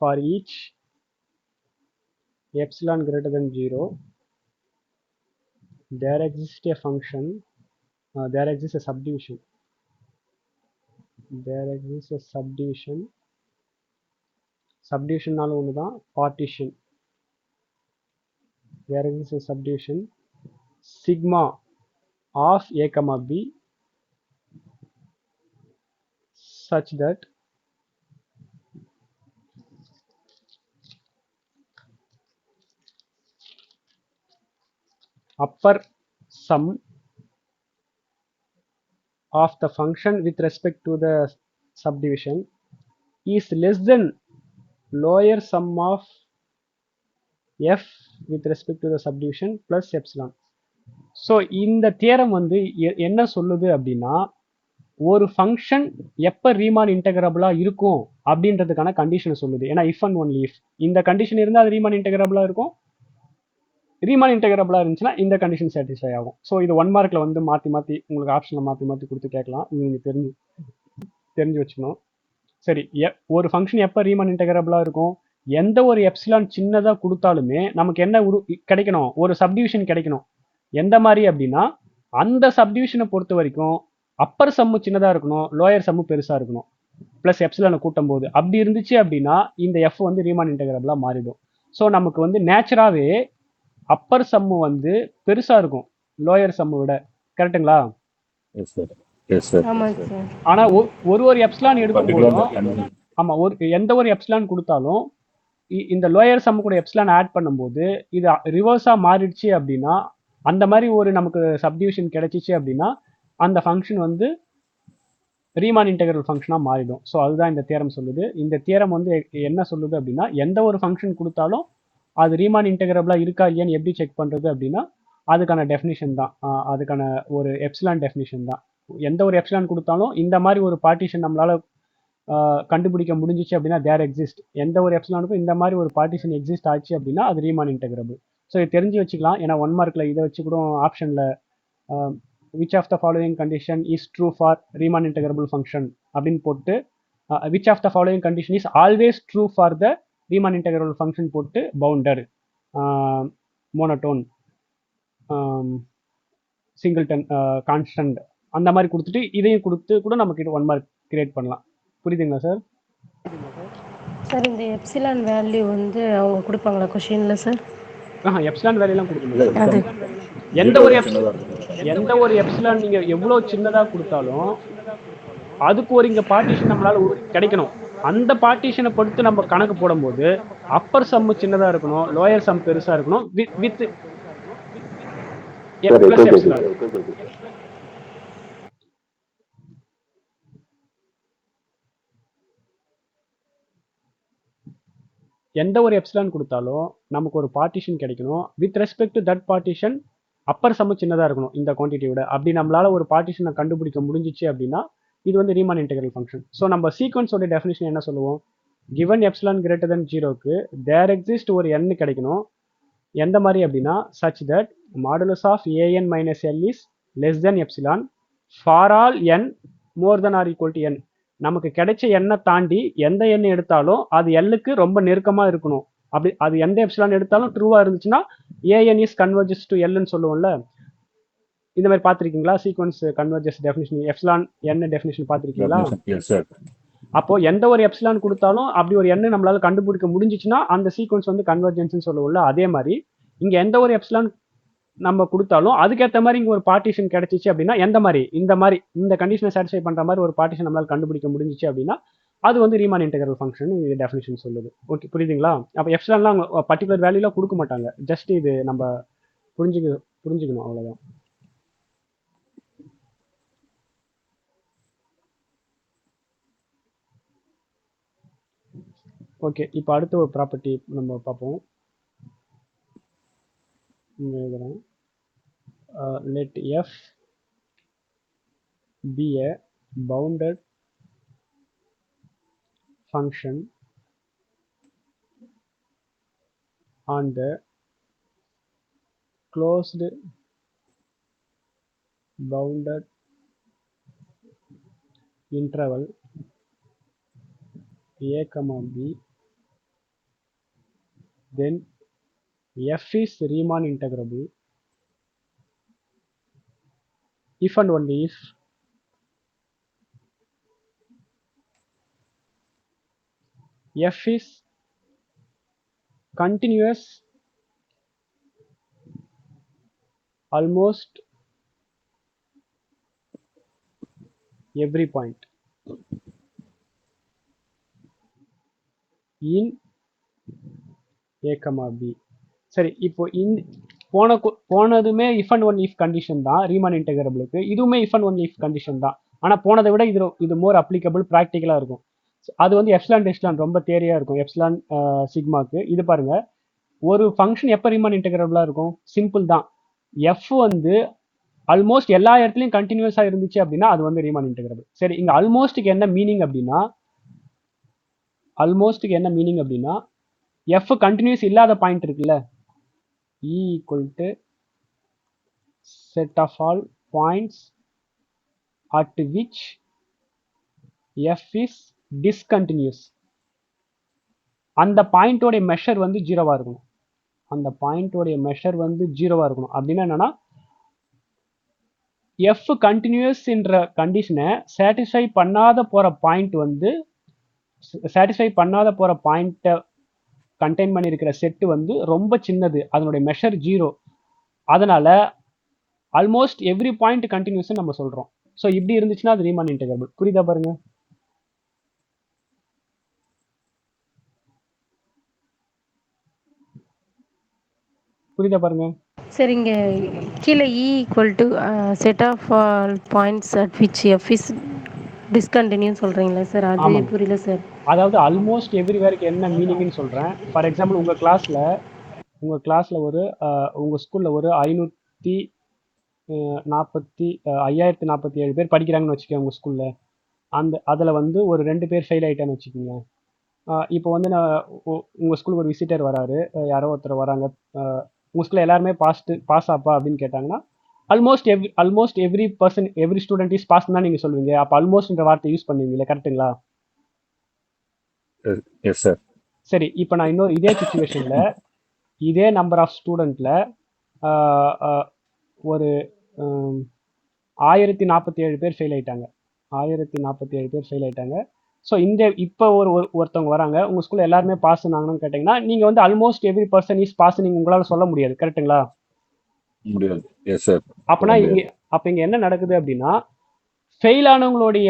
for each epsilon greater than 0 there exists a function, there exists a subdivision, subdivision நாலும் ஒன்று தான், partition, there exists a subdivision sigma of a comma b such that upper sum of the function with respect to the subdivision is less than lower sum of f with respect to the subdivision plus epsilon. So இந்த theorem வந்து என்ன சொல்லுது அப்படின்னா ஒரு function எப்போ Riemann இன்டெகிரபிளாக இருக்கும் அப்படின்றதுக்கான கண்டிஷனை சொல்லுது. ஏன்னா இஃப் அண்ட் ஒன்லி இஃப் இந்த கண்டிஷன் இருந்தால் அது ரீமான் இன்டெகிரபிளாக இருக்கும், ரீமான் இன்டெகிரபிளாக இருந்துச்சுன்னா இந்த கண்டிஷன் சாட்டிஸ்ஃபை ஆகும். ஸோ இது 1 மார்க்கில் வந்து மாற்றி உங்களுக்கு ஆப்ஷனில் மாற்றி கொடுத்து கேட்கலாம், நீங்கள் தெரிஞ்சு வச்சுக்கணும். சரி, ஒரு ஃபங்க்ஷன் எப்போ ரீமான் இன்டெகிரபிளாக இருக்கும், எந்த ஒரு எப்சிலான் சின்னதாக கொடுத்தாலுமே நமக்கு என்ன கிடைக்கணும், ஒரு சப்டிவிஷன் கிடைக்கணும். எந்த மாதிரி அப்படின்னா அந்த சப்டிவிஷனை பொறுத்த வரைக்கும் அப்பர் சம்மு சின்னதாக இருக்கணும், லோயர் சம்மு பெருசாக இருக்கணும், ப்ளஸ் எப்சிலானை கூட்டும் போது. அப்படி இருந்துச்சு அப்படின்னா இந்த எஃப் வந்து ரீமான் இன்டெகிரபிளாக மாறிடும். ஸோ நமக்கு வந்து நேச்சுராகவே அப்பர் சம்மு வந்து பெருசாக இருக்கும் லோயர் சம்மு விட, கரெக்டுங்களா? ஆனால் ஒரு எப்சிலான் எடுக்கும்போதும் ஆமாம் எந்த ஒரு எப்சிலான் கொடுத்தாலும் இந்த லோயர் சம்மு கூட எப்சிலான் ஆட் பண்ணும்போது இது ரிவர்ஸாக மாறிடுச்சு அப்படின்னா அந்த மாதிரி ஒரு நமக்கு சப்டிவிஷன் கிடைச்சிச்சு அப்படின்னா அந்த ஃபங்க்ஷன் வந்து ரீமான் இன்டெகிரல் ஃபங்க்ஷனாக மாறிடும். ஸோ அதுதான் இந்த தியரம் சொல்லுது. இந்த தியரம் வந்து என்ன சொல்லுது அப்படின்னா எந்த ஒரு ஃபங்க்ஷன் கொடுத்தாலும் அது ரீமான் இன்டெகிரபிளாக இருக்கா இல்லையான்னு எப்படி செக் பண்ணுறது அப்படின்னா அதுக்கான டெஃபினிஷன் தான், அதுக்கான ஒரு எப்சிலான் டெஃபினிஷன் தான். எந்த ஒரு எப்சிலான் கொடுத்தாலும் இந்த மாதிரி ஒரு பார்ட்டிஷன் நம்மளால் கண்டுபிடிக்க முடிஞ்சிச்சு அப்படின்னா தேர் எக்ஸிஸ்ட். எந்த ஒரு எப்சிலானுக்கும் இந்த மாதிரி ஒரு பார்ட்டிஷன் எக்ஸிஸ்ட் ஆச்சு அப்படின்னா அது ரீமான் இன்டெகிரபிள். ஸோ இது தெரிஞ்சு வச்சுக்கலாம். ஏன்னா 1 மார்க்கில் இதை வச்சு கூட ஆப்ஷனில் which of the following condition is true for Riemann integrable function அப்படின்னு போட்டு which of the following condition is always true for the Riemann integrable function போட்டு bounded monotone சிங்கிள்டன் கான்ஸ்டன்ட் அந்த மாதிரி கொடுத்துட்டு இதையும் கொடுத்து கூட நமக்கு 1 மார்க் கிரியேட் பண்ணலாம். புரியுதுங்களா சார்? சார் இந்த எப்சிலான் வேல்யூ வந்து அவங்க கொடுப்பாங்களா கொஷின்ல சார்? எப்சிலான் வேல்யூலாம் கொடுக்க முடியாது. அது எந்த ஒரு எப்சிலான் நீங்க எவ்வளவு சின்னதா கொடுத்தாலும் அதுக்கு ஒரு இங்க பார்ட்டிஷன் நம்மளால கிடைக்கணும். அந்த பார்ட்டிஷனை பொறுத்து நம்ம கணக்கு போடும்போது அப்பர் சம் சின்னதா இருக்கணும், லோயர் சம் பெருசா இருக்கணும் வித் எப்சிலான். எந்த ஒரு எப்சிலான் கொடுத்தாலும் நமக்கு ஒரு பார்ட்டிஷன் கிடைக்கணும். With respect to that partition upper sum சின்னதாக இருக்கணும் இந்த குவான்டிட்டியோட. அப்படி நம்மளால ஒரு பார்ட்டிஷனை கண்டுபிடிக்க முடிஞ்சிச்சு அப்படின்னா இது வந்து ரீமான் இன்டெகிரல் ஃபங்க்ஷன். ஸோ நம்ம சீக்வன்ஸோட டெஃபினிஷன் என்ன சொல்லுவோம்? கிவன் எப்சிலான் கிரேட்டர் தென் 0க்கு தேர் எக்ஸிஸ்ட் ஒரு n கிடைக்கணும். எந்த மாதிரி அப்படின்னா such that modulus of an minus L is less than epsilon for all n more than or equal to n. நமக்கு கிடைச்ச எண்ணை தாண்டி எந்த எண்ணை எடுத்தாலும் அது எல்லுக்கு ரொம்ப நெருக்கமாக இருக்கணும். அப்படி அது எந்த எப்சிலான் எடுத்தாலும் ட்ரூவாக இருந்துச்சுன்னா ஏஎன் இஸ் கன்வர்ஜஸ் டு எல்னு சொல்லுவோம்ல. இந்த மாதிரி பார்த்துருக்கீங்களா சீக்வன்ஸ் கன்வர்ஜஸ் டெஃபினிஷன் எப்சிலான் என்ன டெஃபினிஷன் பார்த்துருக்கீங்களா? அப்போ எந்த ஒரு எப்சிலான் கொடுத்தாலும் அப்படி ஒரு எண்ணை நம்மளால கண்டுபிடிக்க முடிஞ்சிச்சுன்னா அந்த சீக்வன்ஸ் வந்து கன்வர்ஜென்ஸ்னு சொல்லுவோம்ல. அதே மாதிரி இங்க எந்த ஒரு எப்சிலான் நம்ம கொடுத்தாலும் அதுக்கேற்ற மாதிரி இங்கே ஒரு பார்ட்டிஷன் கிடைச்சிச்சு அப்படின்னா எந்த மாதிரி இந்த கண்டிஷனை சாட்டிஸ்ஃபை பண்ணுற மாதிரி ஒரு பார்ட்டிஷன் நம்மளால் கண்டுபிடிக்க முடிஞ்சிச்சு அப்படின்னா அது வந்து ரீமான் இன்டெகிரல் ஃபங்க்ஷன் இது டெஃபினிஷன் சொல்லுது. ஓகே, புரியுதுங்களா? அப்போ எப்சிலான்லாம் பர்டிகுலர் வேல்யூலாம் கொடுக்க மாட்டாங்க. ஜஸ்ட் இது நம்ம புரிஞ்சுக்கணும், அவ்வளோதான். ஓகே, இப்போ அடுத்த ஒரு ப்ராப்பர்ட்டி நம்ம பார்ப்போம். எழுதுறேன். Let f be a bounded function on the closed bounded interval a comma b, then f is Riemann integrable if and only if f is continuous almost every point in a comma b. சரி, இப்போ போனதுமே if and one if condition தான் Riemann இன்டெகிரபிளுக்கு. இதுவுமே if and one if condition தான். ஆனால் போனதை விட இது மோர் அப்ளிகபிள், ப்ராக்டிக்கலாக இருக்கும். அது வந்து எப்சிலான் டெஸ்லான் ரொம்ப தேரியா இருக்கும். எப்சிலான் சிக்மாக்கு இது பாருங்க, ஒரு ஃபங்க்ஷன் எப்போ ரீமான் இன்டெகிரபிளாக இருக்கும்? சிம்பிள் தான். எஃப் வந்து ஆல்மோஸ்ட் எல்லா இடத்துலையும் கண்டினியூஸாக இருந்துச்சு அப்படின்னா அது வந்து ரீமான் இன்டெகிரபிள். சரி, இங்கே ஆல்மோஸ்ட்டுக்கு என்ன மீனிங் அப்படின்னா எஃப் கண்டினியூஸ் இல்லாத பாயிண்ட் இருக்குல்ல, E equal to set of all points at which f is discontinuous. அந்த பாயிண்டோட மெஷர் வந்து ஜீரோவா இருக்கணும். அப்படின்னா என்னன்னா f கண்டினியூஸ் என்ற கண்டிஷனை சாட்டிஸ்ஃபை பண்ணாத போற பாயிண்ட்டை கண்டெயின் பண்ணியிருக்கிற செட்டு வந்து ரொம்ப சின்னது, அதனுடைய மெஷர் 0. அதனால ஆல்மோஸ்ட் எவ்ரி பாயிண்ட் கண்டினியூஸ் நம்ம சொல்றோம். ஸோ இப்படி இருந்துச்சுன்னா அது ரீமான் இன்டெகிரபிள். புரியுதா பாருங்க? சரிங்க, கீழே E equal to set of all points at which F is discontinue சொல்றீங்களா சார்? அது புரியல சார். அதாவது ஆல்மோஸ்ட் எவ்ரிவேருக்கு என்ன மீனிங்னு சொல்றேன். ஃபார் எக்ஸாம்பிள் உங்க கிளாஸ்ல ஒரு உங்க ஸ்கூல்ல ஒரு 5047 பேர் படிக்கிறாங்கன்னு வச்சுக்கோங்க உங்க ஸ்கூல்ல. அதில் வந்து ஒரு 2 பேர் ஃபெயில் ஆகிட்டான்னு வச்சுக்கோங்க. இப்போ வந்து உங்க ஸ்கூல் ஒரு விசிட்டர் வராரு, யாரோ ஒருத்தர் வராங்க, உங்க ஸ்கூல்ல எல்லாருமே பாஸ் ஆப்பா அப்படின்னு கேட்டாங்கன்னா almost every student is pass தான் நீங்க சொல்லுவீங்க. அப்போ ஆல்மோஸ்ட்ன்ற வார்த்தை யூஸ் பண்ணுவீங்க, கரெக்ட்டுங்களா? Yes sir. சரி, இப்போ நான் இன்னொரு இதே சுச்சுவேஷன்ல இதே நம்பர் ஆஃப் ஸ்டூடெண்ட்ல ஒரு 1047 பேர் ஃபெயில் ஆயிட்டாங்க. 1047 பேர் ஃபெயில் ஆயிட்டாங்க. ஸோ இப்போ ஒருத்தவங்க வராங்க, உங்க ஸ்கூல்ல எல்லாருமே பாஸ் ஆனாங்கன்னு கேட்டீங்கன்னா நீங்க வந்து almost every person is pass நீங்க உங்களால சொல்ல முடியாது, கரெக்ட்டுங்களா? முடியாது. Yes sir. அப்பனா இங்க என்ன நடக்குது அப்படின்னா, ஃபெயில் ஆனவங்களுடைய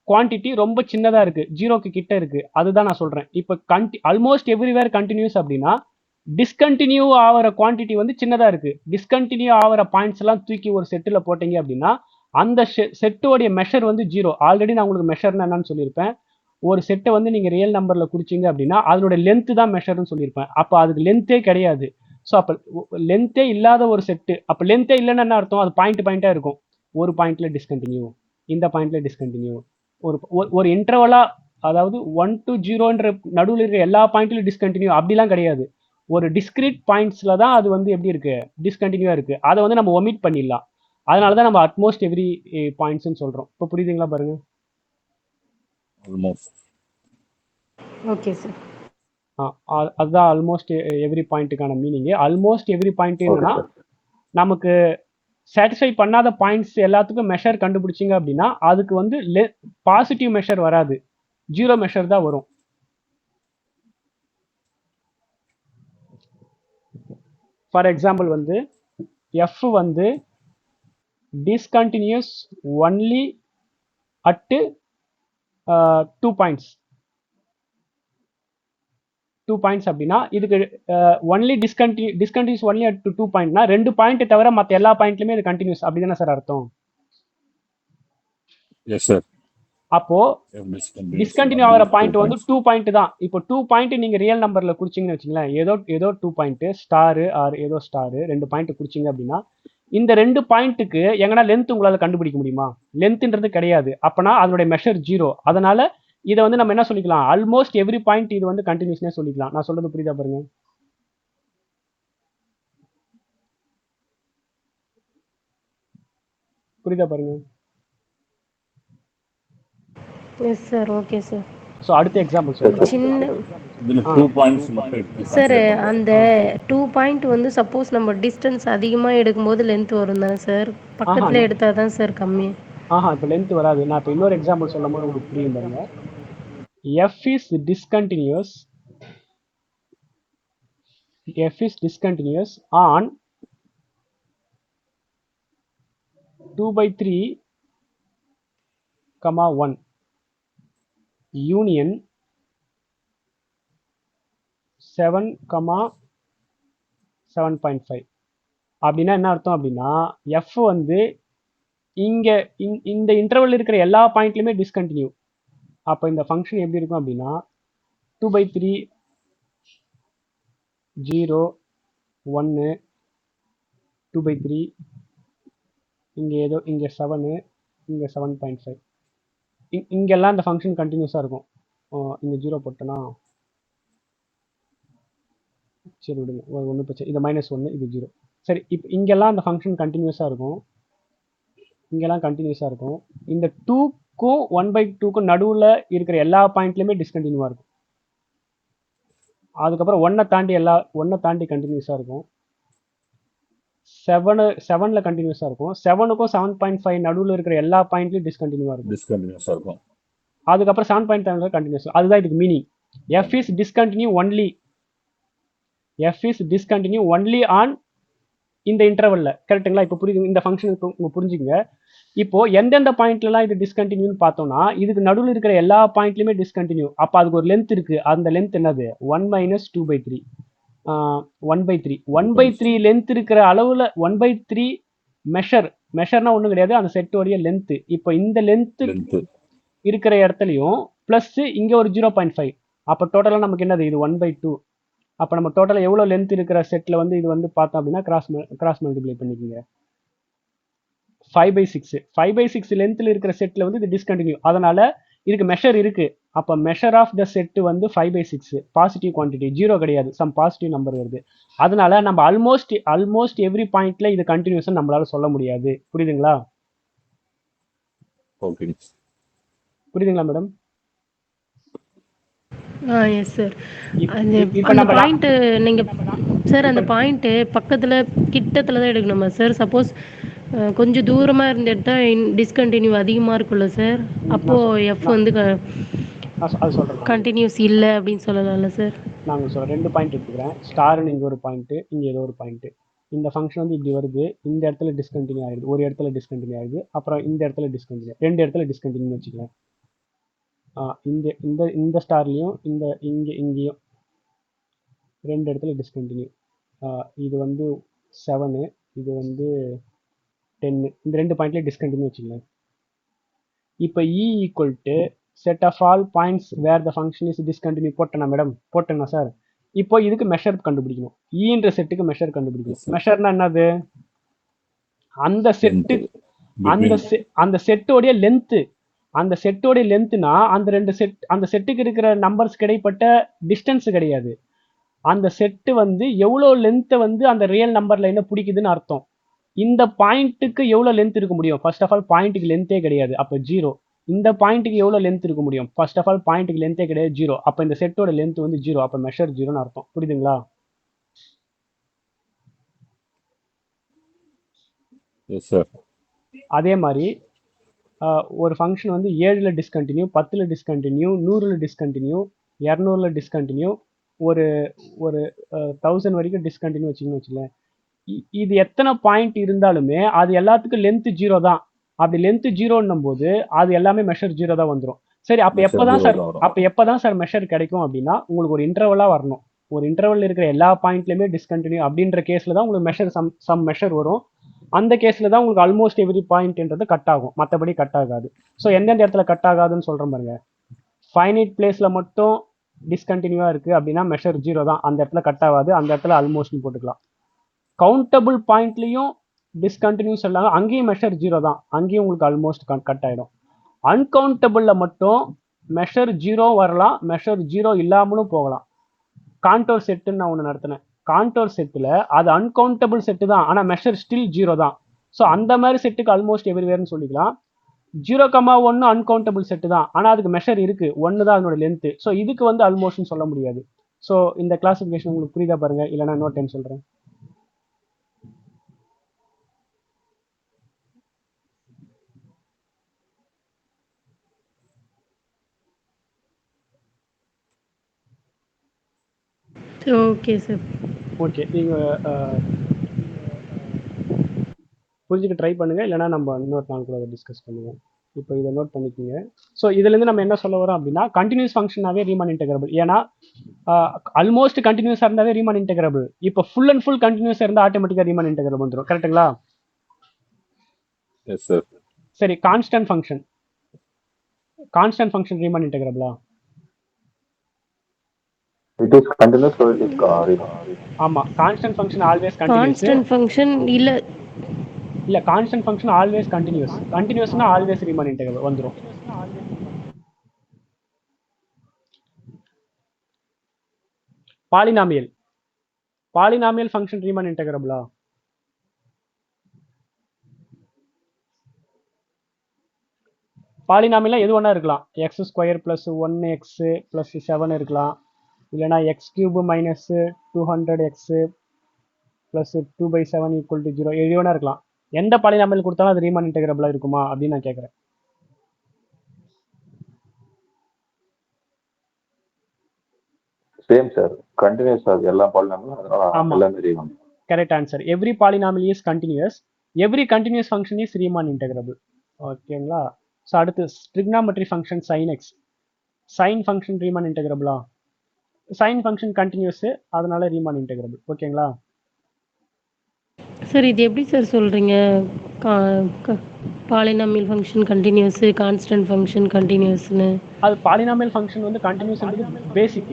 குவான்டிட்டி ரொம்ப சின்னதா இருக்கு, ஜீரோக்கு கிட்ட இருக்கு. அதுதான் நான் சொல்றேன். இப்போ ஆல்மோஸ்ட் எவ்ரிவேர் கண்டினியூஸ் அப்படின்னா டிஸ்கண்டினியூ ஆகிற குவான்டிட்டி வந்து சின்னதா இருக்கு. டிஸ்கண்டினியூ ஆகிற பாயிண்ட்ஸ் எல்லாம் தூக்கி ஒரு செட்டில் போட்டீங்க அப்படின்னா அந்த செட்டோடைய மெஷர் வந்து ஜீரோ. ஆல்ரெடி நான் உங்களுக்கு மெஷர்னா என்னன்னு சொல்லியிருப்பேன். ஒரு செட்டை வந்து நீங்க ரியல் நம்பர்ல குறிச்சிங்க அப்படின்னா அதோட லென்த் தான் மெஷர்னு சொல்லியிருப்பேன். அப்போ அதுக்கு லென்த்தே கிடையாது. ஸோ அப்போ லென்த்தே இல்லாத ஒரு செட்டு, அப்போ லென்த்தே இல்லைன்னு என்ன அர்த்தம்? அது பாயிண்டா இருக்கும். ஒரு பாயிண்ட்ல டிஸ்கண்டினியூ, இந்த பாயிண்ட்ல டிஸ்கண்டினியூ, ஒரு இன்டர்வலா, அதாவது 1 to 0ன்ற நடுவில் இருக்கிற எல்லா பாயிண்ட்லையும் டிஸ்கண்டினியூ அப்படிலாம் கிடையாது. ஒரு டிஸ்கிரீட் பாயிண்ட்ஸ்ல தான் அது வந்து எப்படி இருக்கு, டிஸ்கண்டினியூவா இருக்கு. அதை வந்து நம்ம ஒமிட் பண்ணிடலாம். அதனால தான் நம்ம அட்மோஸ்ட் எவ்ரி பாயிண்ட்ஸ்னு சொல்றோம். இப்போ புரியுதுங்களா பாருங்க? Okay sir. அதுதான் ஆல்மோஸ்ட் எவ்ரி பாயிண்ட்டுக்கான மீனிங். ஆல்மோஸ்ட் எவ்ரி பாயிண்ட் என்னன்னா நமக்கு சாட்டிஸ்ஃபை பண்ணாத பாயிண்ட்ஸ் எல்லாத்துக்கும் மெஷர் கண்டுபிடிச்சிங்க அப்படின்னா அதுக்கு வந்து பாசிட்டிவ் மெஷர் வராது, ஜீரோ மெஷர் தான் வரும். ஃபார் எக்ஸாம்பிள் வந்து எஃப் வந்து டிஸ்கண்டினியூஸ் ஒன்லி அட் 2 பாயிண்ட்ஸ் அப்படின்னா இதுக்கு only discontinues only at 2 பாயிண்ட்னா 2 point தவிர மற்ற எல்லா பாயிண்ட்லயுமே இது கண்டினியூஸ், அப்படிதானே சார் அர்த்தம்? Yes sir. அப்போ டிஸ்கண்டினியூ ஆகிற பாயிண்ட் வந்து 2 பாயிண்ட் தான். இப்போ 2 பாயிண்ட் நீங்க ரியல் நம்பர்ல குறிச்சிங்கன்னு வச்சுங்களேன், ஏதோ 2 பாயிண்ட் ஸ்டார் ஆர் ஏதோ ஸ்டார் 2 பாயிண்ட் குறிச்சிங்க அப்படின்னா இந்த 2 பாயிண்ட்டுக்கு எங்கன்னா லென்த் உங்களால கண்டுபிடிக்க முடியுமா? லென்த்ன்றது கிடையாது. அப்பனா அதனுடைய மெஷர் ஜீரோ. அதனால இதை வந்து நம்ம என்ன சொல்லிக்கலாம், ஆல்மோஸ்ட் எவ்ரி பாயிண்ட் இது வந்து கண்டினியூஸ்னே சொல்லிக்கலாம். நான் சொல்றது புரியுதா பாருங்க? புரியுதா பாருங்க? Yes sir. Okay sir. So அடுத்த எக்ஸாம்பிள் சொல்றேன். சின்ன 2 பாயிண்ட்ஸ் மட்டும் சார், அந்த 2 பாயிண்ட் வந்து சப்போஸ் நம்ம டிஸ்டன்ஸ் அதிகமாக எடுக்கும்போது லென்த் வரும் தானே சார்? பக்கத்தில் எடுத்தால் தான் சார் கம்மி. இப்போ லென்த் வராது. நான் இப்போ இன்னொரு எக்ஸாம்பிள் சொல்லும் போது உங்களுக்கு புரியும் பாருங்க. F is discontinues on 2/3, 1 union 7, 7.5. அப்படின்னா என்ன அர்த்தம் அப்படின்னா எஃப் வந்து இங்க இந்த இன்டர்வல் இருக்கிற எல்லா பாயிண்ட்லயுமே டிஸ்கண்டினியூ. அப்போ இந்த ஃபங்க்ஷன் எப்படி இருக்கும் அப்படின்னா 2/3, 0, 1, 2/3, இங்கே 7, இங்கே 7.5. இங்கெல்லாம் இந்த ஃபங்க்ஷன் கண்டினியூஸாக இருக்கும். இங்கே 0 போட்டோன்னா சரி விடுங்க, ஒன்றும் பிரச்சனை. இது -1, இது 0. சரி, இப்போ இங்கெல்லாம் அந்த ஃபங்க்ஷன் கண்டினியூஸாக இருக்கும். இங்கெல்லாம் கண்டினியூஸாக இருக்கும். இந்த 2க்கும் 1/2க்கும் நடுவில் இருக்கிற எல்லா பாயிண்ட்லையுமே டிஸ்கண்டினியூவாக இருக்கும். அதுக்கப்புறம் 1 தாண்டி கண்டினியூஸாக இருக்கும். 7ல கண்டினியூஸாக இருக்கும். 7க்கும் 7.5 நடுவில் இருக்கிற எல்லா பாயிண்ட்லையும் டிஸ்கண்டினியூவாக இருக்கும். அதுக்கப்புறம் 7.5 கண்டினியூஸ். அதுதான் இதுக்கு meaning. F is discontinue only on இந்த இன்டர்வல்ல. கரெக்ட்டுங்களா? இப்போ புரியுது இந்த ஃபங்க்ஷன் புரிஞ்சுங்க. இப்போ எந்தெந்த பாயிண்ட்லாம் இது டிஸ்கண்டினியூன்னு பார்த்தோம்னா இதுக்கு நடுவில் இருக்கிற எல்லா பாயிண்ட்லையுமே டிஸ்கண்டினியூ. அப்போ அதுக்கு ஒரு லென்த் இருக்கு. அந்த லென்த் என்னது? 1 - 2/3. 1/3 லென்த் இருக்கிற அளவுல 1/3 மெஷர்னா ஒன்றும் கிடையாது, அந்த செட்டோடைய லென்த். இப்போ இந்த லென்த் இருக்கிற இடத்துலையும் பிளஸ் இங்க ஒரு 0.5. அப்போ டோட்டலாக நமக்கு என்னது? இது 1/2. அப்போ நம்ம டோட்டலாக எவ்வளோ லென்த் இருக்கிற செட்டில் வந்து இது வந்து பார்த்தோம் அப்படின்னா கிராஸ் மல்டிப்ளை பண்ணிக்கோங்க. 5/6 லென்த்தில் இருக்கிற செட்டில் வந்து இது டிஸ்கண்டினியூ. அதனால இதுக்கு மெஷர் இருக்கு. அப்போ மெஷர் ஆஃப் த செட்டு வந்து 5/6 பாசிட்டிவ் குவான்டிட்டி, ஜீரோ கிடையாது, சம் பாசிட்டிவ் நம்பர் வருது. அதனால நம்ம ஆல்மோஸ்ட் எவ்ரி பாயிண்ட்ல இது கண்டினியூஸா நம்மளால சொல்ல முடியாது. புரியுதுங்களா? ஓகே புரியுதுங்களா மேடம்? Yes sir. அது இப்போ அந்த நம்ம பாயிண்ட்டு நீங்கள் சார் அந்த பாயிண்ட்டு பக்கத்தில் கிட்டத்தில் தான் எடுக்கணுமா சார்? சப்போஸ் கொஞ்சம் தூரமாக இருந்து எடுத்தால் டிஸ்கண்டினியூ அதிகமாக இருக்கும்ல சார்? அப்போது எஃப் வந்து அது சொல்கிறேன். கண்டினியூஸ் இல்லை அப்படின்னு சொல்லலாம்ல சார்? நாங்கள் சொல்கிறேன், 2 பாயிண்ட் எடுத்துக்கிறேன். ஸ்டார்னு இங்கே ஒரு பாயிண்ட்டு, இங்கே ஏதோ ஒரு பாயிண்ட்டு. இந்த ஃபங்க்ஷன் வந்து இப்படி வருது, இந்த இடத்துல டிஸ்கண்டினியூ ஆகிடுது, ஒரு இடத்துல டிஸ்கண்டினியூ ஆகிடுது, அப்புறம் இந்த இடத்துல டிஸ்கண்டினியூ, 2 இடத்துல டிஸ்கண்டினியூ வச்சுக்கலாம். இந்த இந்த இந்த ஸ்டார்லேயும் இங்கேயும் 2 இடத்துல டிஸ்கண்டினியூ. இது வந்து 7, இது வந்து 10, இந்த 2 பாயிண்ட்லேயே டிஸ்கண்டினியூ வச்சுக்கலாம். இப்போ E equal to set of all points where the function is discontinue போட்டேனா மேடம்? போட்டேனா சார்? இப்போ இதுக்கு மெஷர் கண்டுபிடிக்கணும். ஈன்ற செட்டுக்கு மெஷர் கண்டுபிடிக்கணும். மெஷர்னா என்னது? அந்த செட்டு அந்த செட்டோடைய லென்த்து, அந்த செட்டோடைய லென்த்னா அந்த செட்டுக்கு இருக்கிற நம்பர்ஸ் கிடைப்பட்ட டிஸ்டன்ஸ் கிடையாது. அந்த செட்டு வந்து எவ்வளோ லென்த்தை வந்து அந்த ரியல் நம்பர்ல என்ன பிடிக்குதுன்னு அர்த்தம். இந்த பாயிண்ட்டுக்கு எவ்வளோ லென்த் இருக்க முடியும்? ஃபர்ஸ்ட் ஆஃப் ஆல் பாயிண்ட்டுக்கு லென்த்தே கிடையாது, அப்போ 0. இந்த பாயிண்ட்டுக்கு எவ்வளோ லென்த் இருக்க முடியும்? ஃபர்ஸ்ட் ஆஃப் ஆல் பாயிண்ட்டுக்கு லென்த்தே கிடையாது, 0. அப்போ இந்த செட்டோட லென்த் வந்து 0, அப்போ மெஷர் 0ன்னு அர்த்தம். புரியுதுங்களா? Yes sir. அதே மாதிரி ஒரு ஃபங்க்ஷன் வந்து 7ல் டிஸ்கண்டினியூ, 10ல் டிஸ்கண்டினியூ, 100ல் டிஸ்கண்டினியூ, 200ல் டிஸ்கண்டினியூ, ஒரு 1000 வரைக்கும் டிஸ்கண்டினியூ வச்சுக்கலேன். இது எத்தனை பாயிண்ட் இருந்தாலுமே அது எல்லாத்துக்கும் லென்த் 0 தான். அப்படி லென்த் 0ன்னும் போது அது எல்லாமே மெஷர் 0 தான் வந்துடும். சரி, அப்போ எப்போதான் சார் மெஷர் கிடைக்கும் அப்படின்னா, உங்களுக்கு ஒரு இன்டர்வலாக வரணும். ஒரு இன்டர்வல் இருக்கிற எல்லா பாயிண்ட்லையுமே டிஸ்கண்டினியூ அப்படின்ற கேஸில் தான் உங்களுக்கு மெஷர் சம் மெஷர் வரும். அந்த கேஸில் தான் உங்களுக்கு ஆல்மோஸ்ட் எவ்ரி பாயிண்ட்ன்றது கட் ஆகும், மற்றபடி கட் ஆகாது. ஸோ எந்தெந்த இடத்துல கட் ஆகாதுன்னு சொல்கிறேன் பாருங்க. ஃபைனைட் பிளேஸில் மட்டும் டிஸ்கண்டினியூவாக இருக்குது அப்படின்னா மெஷர் 0 தான், அந்த இடத்துல கட் ஆகாது, அந்த இடத்துல ஆல்மோஸ்ட்னு போட்டுக்கலாம். கவுண்டபிள் பாயிண்ட்லையும் டிஸ்கண்டினியூஸ் இல்லாமல் அங்கேயும் மெஷர் 0 தான், அங்கேயும் உங்களுக்கு ஆல்மோஸ்ட் கட் ஆகிடும். அன்கவுண்டபிளில் மட்டும் மெஷர் 0 வரலாம், மெஷர் 0 இல்லாமலும் போகலாம். கான்டோர் செட்டுன்னு நான் ஒன்று நடத்தினேன். கான்டோர் செட்டில் அது அன்கவுண்டபிள் செட்டு தான், ஆனால் மெஷர் ஸ்டில் 0 தான். ஸோ அந்த மாதிரி செட்டுக்கு ஆல்மோஸ்ட் எவ்ரிவேர்னு சொல்லிக்கலாம். 0,1 அன்கவுண்டபிள் செட்டு தான், ஆனால் அதுக்கு மெஷர் இருக்குது, 1 தான் அதனோட லென்த்து. ஸோ இதுக்கு வந்து ஆல்மோஸ்ட்னு சொல்ல முடியாது. ஸோ இந்த கிளாசிஃபிகேஷன் உங்களுக்கு புரியுதா பாருங்க, இல்லைனா இன்னொரு டைம் சொல்கிறேன். Okay sir. ஓகே, நீங்கள் புரிஞ்சுக்க ட்ரை பண்ணுங்கள், இல்லைனா நம்ம இன்னொரு நாள் கூட அதை டிஸ்கஸ் பண்ணுவோம். இப்போ இதை நோட் பண்ணிக்கோங்க. ஸோ இதுலேருந்து நம்ம என்ன சொல்ல வரோம் அப்படின்னா, கண்டினியூஸ் ஃபங்க்ஷனாகவே ரீமான் இன்டெகிரபிள். ஏன்னா ஆல்மோஸ்ட் கண்டினியூஸாக இருந்தாவே ரீமான் இன்டெகிரபிள். இப்போ ஃபுல் அண்ட் ஃபுல் கண்டினியூஸாக இருந்தால் ஆட்டோமேட்டிக்காக ரீமான் இன்டெகிரபிள் வந்துடும். கரெக்டுங்களா? Yes sir. சரி, கான்ஸ்டன்ட் ஃபங்க்ஷன் ரீமான் இன்டெகிரபிளா? It is continuous, so it is ஆமா, constant function always continuous. Constant function இல்ல கான்ஸ்டன்ட் ஃபங்க்ஷன் ஆல்வேஸ் கண்டினியூஸ். கண்டினியூஸ்னா ஆல்வேஸ் ரீமான் இன்டெகிரபிள் வந்துரும். பாலினாமியல் ஃபங்க்ஷன் ரீமான் இன்டெகிரபிளா? பாலினாமியல்னா எது ஒன்றா இருக்கலாம். x² + 1x + 7 இருக்கலாம், இல்லைனா x³ - 200x + 2/7 = 0, எது வேணா இருக்கலாம். எந்த பாலினாமியல் கொடுத்தாலும் அது ரீமான் இன்டெகிரபிளா இருக்குமா அப்படின்னு நான் கேட்குறேன். சேம் சார், கண்டினியூஸ் ஆகுது எல்லா பாலினாமியலும், அதனால எல்லாமே Riemann. Correct answer. Every polynomial is continuous, every continuous function is Riemann integrable. ஓகேங்களா? ஸோ அடுத்து trigonometry function sin x. Sine function Riemann இன்டெகிரபிளா? சைன் ஃபங்க்ஷன் கண்டினியூஸ், அதனால ரீமான் இன்டெகிரபிள். ஓகேங்களா சார்? இது எப்படி சார் சொல்றீங்க? Polynomial function continuous, constant function கண்டினியூஸ்னு. அது பாலினாமியல் ஃபங்க்ஷன் வந்து கண்டினியூஸ்ன்றது பேசிக்.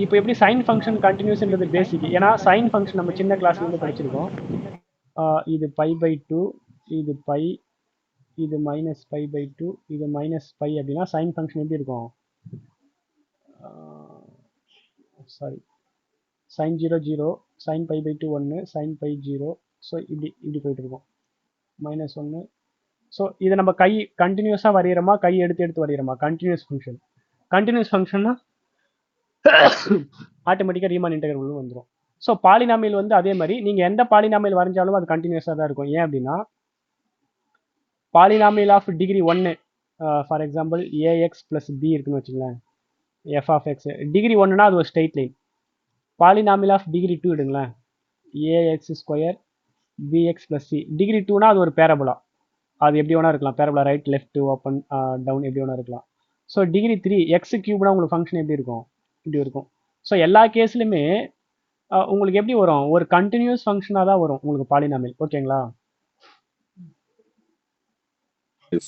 இப்போ எப்படி சைன் ஃபங்க்ஷன் கண்டினியூஸ்ன்றது பேசிக். ஏன்னா சைன் ஃபங்க்ஷன் நம்ம சின்ன கிளாஸ்ல இருந்து படிச்சிருக்கோம். இது π/2, இது π, இது மைனஸ் பை பை டூ, இது மைனஸ் பை அப்படின்னா சைன் ஃபங்க்ஷன் எப்படி இருக்கும்? Sorry, sine 0 0, sine pi by two 1, sine pi 0. So இப்படி போயிட்டு இருக்கும். மைனஸ் 1. ஸோ இதை நம்ம கை கண்டினியூஸாக வரைகிறோமா, கை எடுத்து வரைகிறோமா? Continuous function. கண்டினியூஸ் ஃபங்க்ஷன்னா ஆட்டோமேட்டிக்காக ரீமான் இன்டெகிரல் வந்துடும். ஸோ பாலினாமியல் வந்து அதே மாதிரி நீங்கள் எந்த பாலினாமியல் வரைஞ்சாலும் அது கண்டினியூஸாக தான் இருக்கும். ஏன் அப்படின்னா polynomial of degree 1, for example A X plus B இருக்குன்னு வச்சுங்களேன், எஃப் ஆஃப் எக்ஸ் டிகிரி 1னா அது ஒரு straight line. Polynomial of degree 2 எடுங்களேன், A X square B X plus C. Degree 2னா அது ஒரு பேரபுலா, அது எப்படி வேணா இருக்கலாம், parabola right left open down எப்படி வேணா இருக்கலாம். ஸோ டிகிரி 3 எக்ஸ் கியூப்னா உங்களுக்கு ஃபங்க்ஷன் எப்படி இருக்கும்? இப்படி இருக்கும். ஸோ எல்லா கேஸ்லையுமே உங்களுக்கு எப்படி வரும்? ஒரு கண்டினியூஸ் ஃபங்க்ஷனாக தான் வரும் உங்களுக்கு பாலினாமியல். ஓகேங்களா? Yes.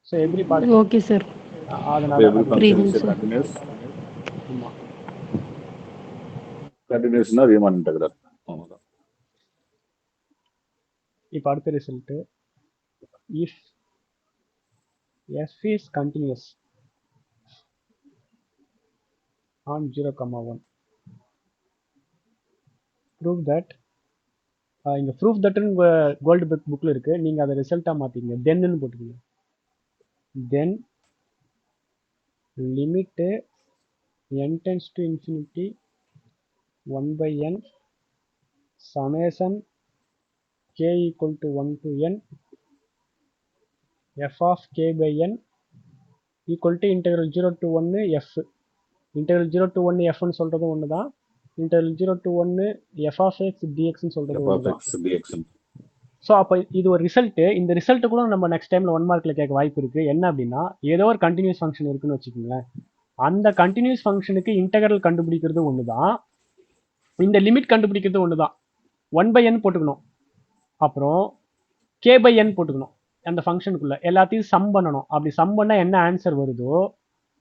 So every part okay sir. அதனால Every function புரியுதுங்க is a சார். continuous. ஆமாம். Continuousனா ரீமான் இன்டெகிரல். அவ்வளவுதான். இப்போ அடுத்த result, if F is continuous on 0,1 prove that. இங்கே ப்ரூஃப் தட்டுன்னு கோல்டு புக்கில் இருக்குது, நீங்கள் அதை ரிசல்ட்டாக மாற்றிங்க, தென்னு போட்டுக்கோங்க. Then limit n tends to infinity 1 by n summation k equal to 1 to n f of k by n equal to integral 0 to 1 f. integral 0 to 1 f ன்னு சொல்கிறது ஒன்று தான், integral 0 to 1 f of x dxன்னு சொல்கிறது F ஒன்று of தான். x dx. So அப்போ இது ஒரு ரிசல்ட்டு. இந்த ரிசல்ட்டு கூட நம்ம நெக்ஸ்ட் டைமில் 1 மார்க்கில் கேட்க வாய்ப்பு இருக்குது. என்ன அப்படின்னா, ஏதோ ஒரு கண்டினியூஸ் ஃபங்க்ஷன் இருக்குன்னு வச்சுக்கோங்களேன், அந்த கண்டினியூஸ் ஃபங்க்ஷனுக்கு இன்டெகிரல் கண்டுபிடிக்கிறது ஒன்று தான், இந்த லிமிட் கண்டுபிடிக்கிறது ஒன்று தான். 1 by n போட்டுக்கணும், அப்புறம் k by n போட்டுக்கணும். அந்த ஃபங்க்ஷனுக்குள்ளே எல்லாத்தையும் சம் பண்ணணும். அப்படி சம் பண்ணால் என்ன ஆன்சர் வருதோ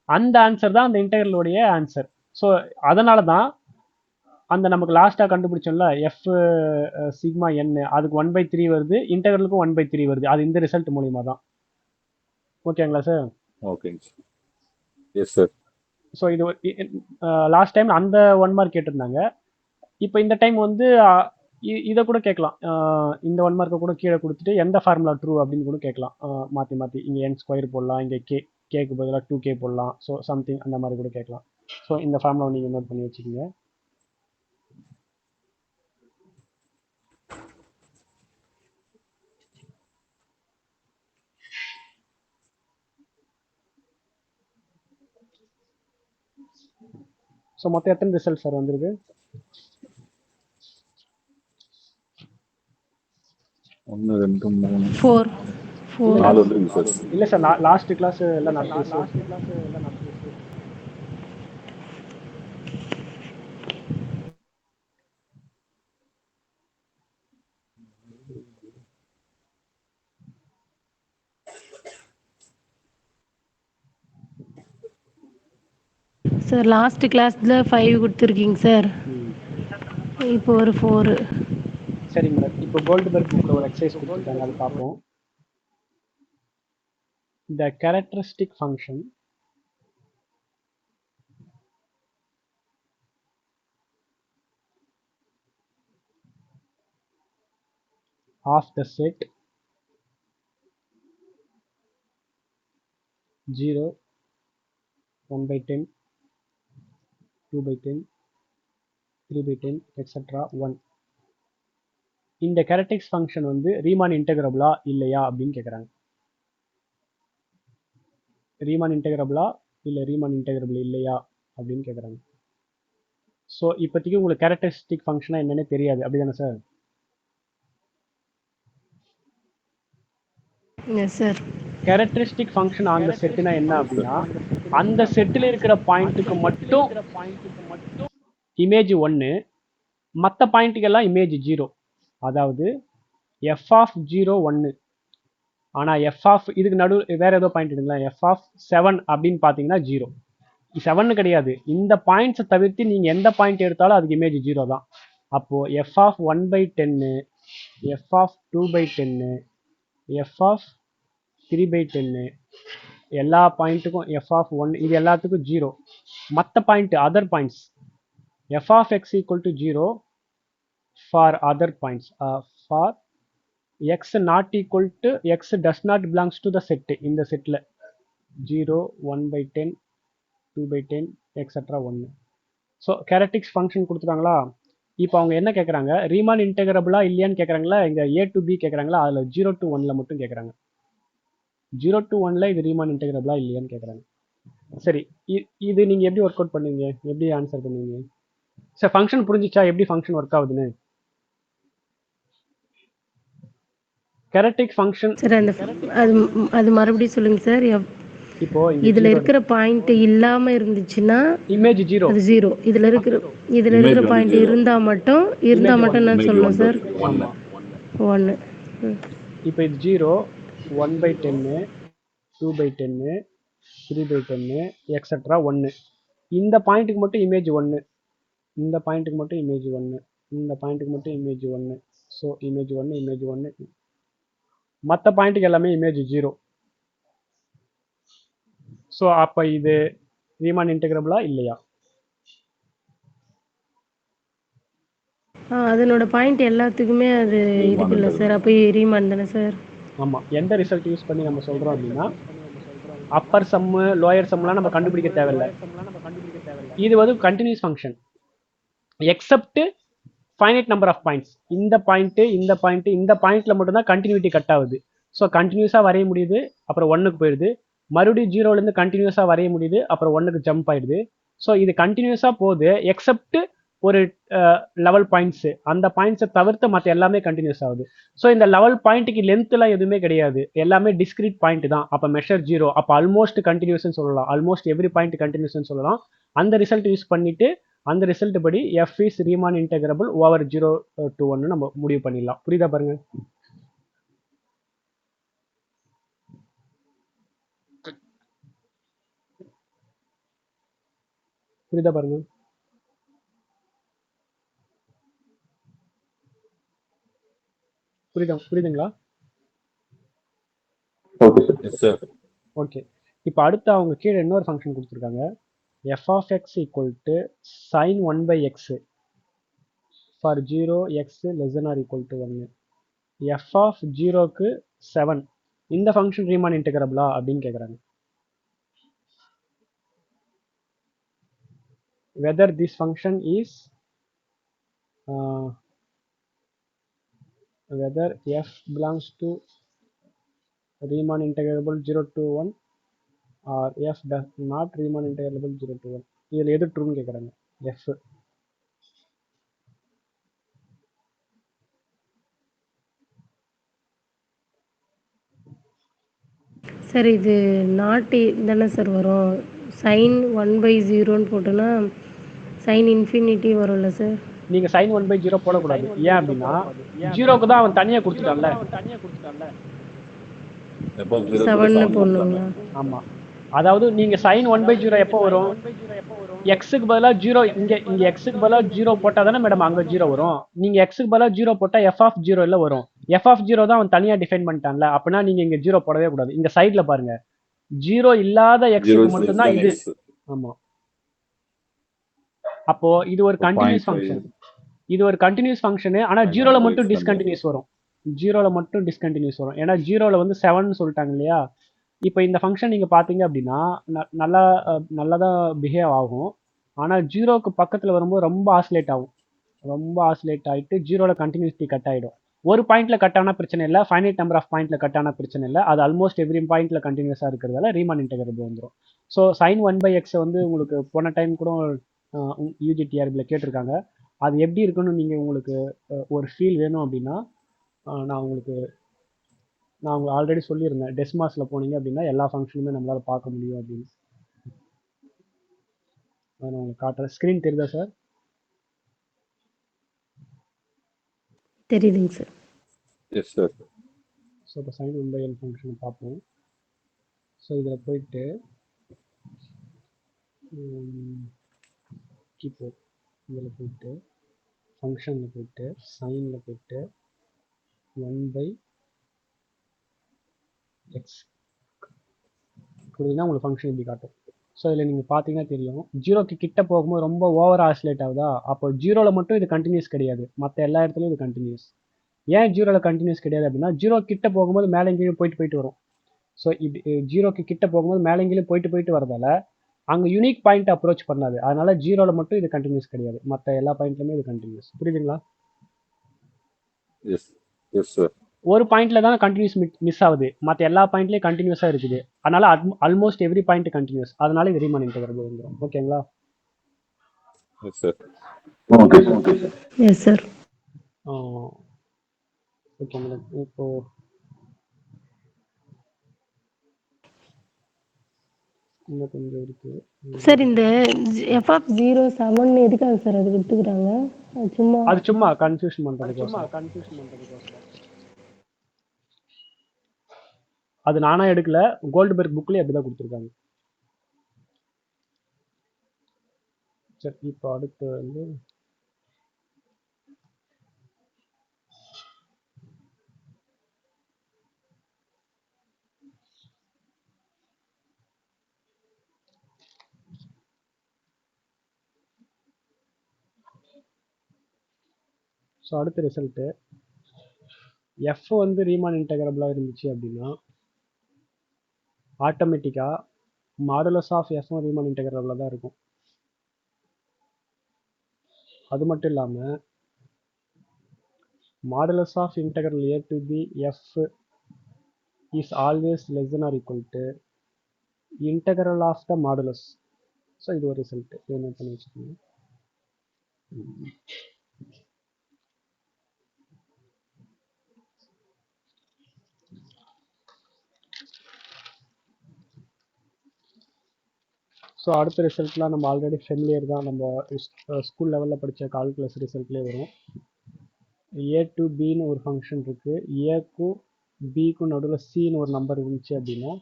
அந்த ஆன்சர் தான் அந்த இன்டெகிரலுடைய ஆன்சர். ஸோ அதனால தான் அந்த நமக்கு லாஸ்ட்டாக கண்டுபிடிச்சோம்ல எஃப் சிக்மா என், அதுக்கு 1/3 வருது, இன்டெகிரலுக்கும் 1/3 வருது. அது இந்த ரிசல்ட் மூலியமா தான். ஓகேங்களா சார்? ஓகேங்க சார். Yes sir. ஸோ இது லாஸ்ட் டைம் அந்த 1 மார்க் கேட்டிருந்தாங்க. இப்போ இந்த டைம் வந்து இதை கூட கேட்கலாம், இந்த 1 மார்க்கை கூட கீழே கொடுத்துட்டு எந்த ஃபார்முலா ட்ரூ அப்படின்னு கூட கேட்கலாம். மாற்றி இங்கே n ஸ்கொயர் போடலாம், இங்கே கேக்கு பதிலாக 2k போடலாம். ஸோ சம்திங் அந்த மாதிரி கூட கேட்கலாம். ஸோ இந்த ஃபார்முலா நீங்கள் நோட் பண்ணி வச்சுக்கோங்க. ஸோ மொத்தம் எத்தனை ரிசல்ட் சார் வந்திருக்கு? 1 2 3 4 4 வந்துருக்கு சார். இல்லை சார், லாஸ்ட் கிளாஸ் எல்லாம் நடந்துச்சு. சார் லாஸ்ட் கிளாஸில் 5 கொடுத்துருக்கீங்க சார், இப்போ ஒரு 4. சரிங்க மேடம். இப்போ கோல்ட்பர்க் புக்கில் ஒரு எக்ஸசைஸ் கொடுத்துருக்காங்க, அது பார்ப்போம். The characteristic function of the set 0, 1/10, 2/10, 3/10, etc. 1. இந்த கேரக்டரிஸ்டிக் ஃபங்க்ஷன் வந்து ரீமான் இன்டெகிரபிளா இல்லையா அப்படின்னு கேட்குறாங்க. ரீமான் இன்டெகிரபிளா இல்லை ரீமான் இன்டெகிரபிள் இல்லையா அப்படின்னு கேட்குறாங்க. ஸோ இப்போதைக்கு உங்களுக்கு கேரக்டரிஸ்டிக் ஃபங்க்ஷனாக என்னென்னு தெரியாது, அப்படி தானே sir? Yes sir. Characteristic function அந்த செட்டுனா என்ன அப்படின்னா, அந்த செட்டில் இருக்கிற பாயிண்ட்டுக்கு மட்டும் இமேஜ் 1, மற்ற பாயிண்ட்டுக்கெல்லாம் இமேஜ் 0. அதாவது எஃப் ஆஃப் 0 1, ஆனால் எஃப் ஆஃப் இதுக்கு வேற ஏதோ பாயிண்ட் எடுங்களேன், எஃப் ஆஃப் 7 அப்படின்னு பார்த்தீங்கன்னா 0. 7 கிடையாது, இந்த பாயிண்ட்ஸை தவிர்த்து நீங்கள் எந்த பாயிண்ட் எடுத்தாலும் அதுக்கு இமேஜ் 0 தான். அப்போது F of 1/10, F of 2/10, F of 3/10 எல்லா பாயிண்ட்டுக்கும் எஃப் ஆஃப் 1 இது எல்லாத்துக்கும் 0. மற்ற point other points F of X equal to 0 for other points for X not equal to X does not belongs to the set. இந்த செட்டில் 0 1/10 2/10 extra 1. So characteristic function கொடுத்துட்டாங்களா. இப்போ அவங்க என்ன கேட்குறாங்க, ரீமான் இன்டெகிரபிளா இல்லையான்னு கேட்குறாங்களா. இங்கே A to B கேட்குறாங்களா, அதில் 0 to 1 மட்டும் கேட்குறாங்க. 0 to 1 இது ரீமான் இன்டெகிரபிளா இல்லையான்னு கேட்குறாங்க. சரி, இது நீங்கள் எப்படி ஒர்க் அவுட் பண்ணுவீங்க, எப்படி ஆன்சர் பண்ணுவீங்க? சார் ஃபங்க்ஷன் புரிஞ்சிச்சா, எப்படி ஃபங்க்ஷன் ஒர்க் ஆகுதுன்னு? கேரக்டிக் ஃபங்க்ஷன் சார் அந்த அது அது மறுபடியும் சொல்லுங்க சார். இப்போ இதுல இருக்கிற பாயிண்ட் இல்லாம இருந்துச்சுன்னா இமேஜ் 0, அது 0. இதுல இருக்கிற Image வந்து பாயிண்ட் 0. இருந்தா மட்டும் என்ன Image சொல்லணும் 1 சார்? 1. 1. இப்போ இது 0 1/10 2/10 3/10 எக்ஸட்ரா 1. இந்த பாயிண்ட்டுக்கு மட்டும் இமேஜ் 1, இந்த பாயிண்ட்டுக்கு மட்டும் இமேஜ் 1, இந்த பாயிண்ட்டுக்கு மட்டும் இமேஜ் 1. ஸோ இமேஜ் 1 இமேஜ் 1, மற்ற பாயிண்ட்டுக்கு எல்லாமே இமேஜ் 0. ஸோ அப்போ இது ரீமான் இன்டெகிரபிளா இல்லையா? அதனோட பாயிண்ட் எல்லாத்துக்குமே அது இருக்குல்ல சார், அப்போ ரீமான் தானே சார்? ஆமாம். எந்த ரிசல்ட் யூஸ் பண்ணி நம்ம சொல்கிறோம் அப்படின்னா, அப்பர் சம்மு லோயர் சம்லாம் நம்ம கண்டுபிடிக்க தேவையில்லை. இது வந்து continuous function except finite number of points. இந்த பாயிண்ட்டில் மட்டும்தான் கண்டினியூட்டி கட் ஆகுது. ஸோ கண்டினியூஸாக வரைய முடியுது, அப்புறம் 1க்கு போயிடுது. மறுபடியும் 0லேருந்து கண்டினியூஸாக வரைய முடியுது, அப்புறம் 1க்கு ஜம்ப் ஆயிடுது. ஸோ இது கண்டினியூஸாக போகுது எக்ஸப்ட் ஒரு லெவல் பாயிண்ட்ஸு. அந்த பாயிண்ட்ஸை தவிர்த்து மற்ற எல்லாமே கண்டினியூஸ் ஆகுது. ஸோ இந்த லெவல் பாயிண்ட்டுக்கு லென்த்லாம் எதுவுமே கிடையாது, எல்லாமே டிஸ்கிரீட் பாயிண்ட் தான். அப்போ மெஷர் 0, அப்போ ஆல்மோஸ்ட் கண்டினியூஸ்னு சொல்லலாம், ஆல்மோஸ்ட் எவ்ரி பாயிண்ட் கண்டினியூஸ்னு சொல்லலாம். அந்த ரிசல்ட் யூஸ் பண்ணிட்டு அந்த ரிசல்ட் படி F is Riemann integrable over 0 to 1 நம்ம முடிவு பண்ணிடலாம். புரியுதா பாருங்க? புரியுதா பாருங்க? புரியுதுங்களா? ஓகே. இப்போ அடுத்து அவங்க கீழே இன்னொரு ஃபங்க்ஷன் கொடுத்துருக்காங்க. F of X equal to sine 1/x for 0 X less than or equal to 1. F of 0க்கு 7. இந்த ஃபங்க்ஷன் ரீமான் இன்டெகிரபிளா அப்படின்னு கேட்குறாங்க. whether this function is whether f belongs to Riemann integrable 0 to 1 or f does not Riemann integrable 0 to 1. இதில் எது ட்ரூன்னு கேட்குறாங்க. f. Sir இது not தானே sir வரும்? சைன் 1/0ன்னு போட்டோன்னா சைன் இன்ஃபினிட்டி வரும்ல சார்? நீங்கள் சைன் 1/0 போடக்கூடாது. ஏன் அப்படின்னா 0க்கு தான் அவன் தனியாக கொடுத்துட்டான்ல. 7ன்னு போடணுங்களா? ஆமாம். அதாவது நீங்கள் சைன் 1/0 எப்போ வரும்? எக்ஸுக்கு பதிலாக 0, இங்கே எக்ஸுக்கு பதிலாக 0 போட்டால் தானே மேடம் அங்கே 0 வரும். நீங்கள் எக்ஸுக்கு பதிலாக 0 போட்டால் எஃப் ஆஃப் 0 இல்லை வரும். எஃப் ஆஃப் 0 தான் அவன் தனியாக டிஃபைன் பண்ணிட்டான்ல, அப்படின்னா நீங்கள் இங்கே 0 போடவே கூடாது. இந்த சைடில் பாருங்க, 0 இல்லாத எக்ஸுக்கு மட்டும்தான் இது. ஆமாம். அப்போ இது ஒரு கண்டினியூஸ் ஃபங்க்ஷன், இது ஒரு கண்டினியூஸ் ஃபங்க்ஷனு. ஆனால் 0ல மட்டும் டிஸ்கண்டினியூஸ் வரும், 0ல மட்டும் டிஸ்கண்டினியூஸ் வரும். ஏன்னா 0ல வந்து 7 சொல்லிட்டாங்க இல்லையா. இப்போ இந்த ஃபங்க்ஷன் நீங்கள் பார்த்தீங்க அப்படின்னா நல்லா தான் பிஹேவ் ஆகும். ஆனால் 0க்கு பக்கத்தில் வரும்போது ரொம்ப ஆசிலேட் ஆகும், ரொம்ப ஆசிலேட் ஆகிட்டு 0ல கண்டினியூட்டி கட் ஆகிடும். ஒரு பாயிண்ட்ல கட் ஆனால் பிரச்சனை இல்லை, ஃபைனைட் நம்பர் ஆஃப் பாயிண்ட்ல கட் ஆனால் பிரச்சனை இல்லை. அது ஆல்மோஸ்ட் எவ்ரி பாயிண்ட்ல கண்டினியூஸாக இருக்கிறதால ரீமான் இன்டெகிரபிள் வந்துடும். ஸோ சைன் 1/x வந்து உங்களுக்கு போன டைம் கூட யூஜிடிஆர்பியில் கேட்டிருக்காங்க. அது எப்படி இருக்குன்னு நீங்கள் உங்களுக்கு ஒரு ஃபீல் வேணும் அப்படின்னா நான் உங்களுக்கு ஆல்ரெடி சொல்லியிருந்தேன். டெஸ்மாஸில் போனீங்க அப்படின்னா எல்லா ஃபங்க்ஷனுமே நம்மளால் பார்க்க முடியும் அப்படின்னு. அதை நான் உங்களுக்கு காட்டுறேன். ஸ்க்ரீன் தெரியுதா சார்? தெரியுதுங்க சார். Yes sir. ஸோ இப்போ சைன் 1/l ஃபங்க்ஷனை பார்ப்போம். ஸோ இதில் போயிட்டு கீபோர்ட் இதில் போயிட்டு ஃபங்க்ஷனில் போயிட்டு சைனில் போயிட்டு 1/l எக்ஸ் புரியுதுன்னா உங்களுக்கு ஃபங்க்ஷன் இப்படி காட்டும். ஸோ இதில் நீங்கள் பார்த்தீங்கன்னா தெரியும், ஜீரோக்கு கிட்ட போகும்போது ரொம்ப ஓவராக ஆசிலேட் ஆகுதா, அப்போ ஜீரோவில் மட்டும் இது கண்டினியூஸ் கிடையாது, மற்ற எல்லா இடத்துலையும் இது கண்டினியூஸ். ஏன் ஜீரோவில் கண்டினியூஸ் கிடையாது அப்படின்னா, ஜீரோ கிட்ட போகும்போது மேலே எங்கேயும் போயிட்டு வரும். ஸோ இப்படி ஜீரோக்கு கிட்ட போகும்போது மேலே எங்கேயும் போயிட்டு வரதால அங்கே யூனிக் பாயிண்ட் அப்ரோச் பண்ணாது. அதனால ஜீரோவில் மட்டும் இது கண்டினியூஸ் கிடையாது, மற்ற எல்லா பாயிண்ட்லையுமே இது கண்டினியூஸ். புரியுதுங்களா? Yes yes sir. ஒரு பாயிண்ட்ல தான் கண்டினியூஸ் மிஸ் ஆகுது, மற்ற எல்லா பாயிண்ட்லயும் கண்டினியூஸா இருக்குது. அதனால ஆல்மோஸ்ட் எவ்ரி பாயிண்ட் கண்டினியூஸ், அதனால இது ரீமான் இன்டெகிரபிள் வந்துடும். ஓகேங்களா? Yes sir. Okay sir, okay sir. Yes sir. ஓகேங்களா? இப்போ இன்னும் கொஞ்சம் இருக்கு சார். இந்த f(0) எதுக்காக சார் அது கொடுத்துக்கிறாங்க? அது சும்மா கன்ஃபியூஷன் பண்றதுக்கு. அது நானா எடுக்கல, கோல்ட்பெர்க் புக்லயே அப்படிதான் கொடுத்துருக்காங்க. சரி, இப்போ அடுத்து வந்து அடுத்த ரிசல்ட்டு எஃப் வந்து ரீமான் இன்டெகிரபிளா இருந்துச்சு அப்படின்னா ஆட்டோமேட்டிக்கா மாடுலஸ் ஆஃப் எஃப் ரீமான் இன்டெகிரபிளா தான் இருக்கும். அது மட்டும் இல்லாமல் modulus of integral A to B F is always less than or equal to integral of the modulus. So இது ஒரு ரிசல்ட், இது நோட் பண்ணி வச்சுக்கோங்க. ஸோ அடுத்த ரிசல்ட்லாம் நம்ம ஆல்ரெடி ஃபெமிலியர் தான், நம்ம ஸ்கூல் லெவலில் படித்த கால்குலஸ் ரிசல்ட்லேயே வரும். ஏ டு பின்னு ஒரு ஃபங்க்ஷன் இருக்குது, ஏக்கும் பிக்கும் நடுவில் சின்னு ஒரு நம்பர் இருந்துச்சு அப்படின்னா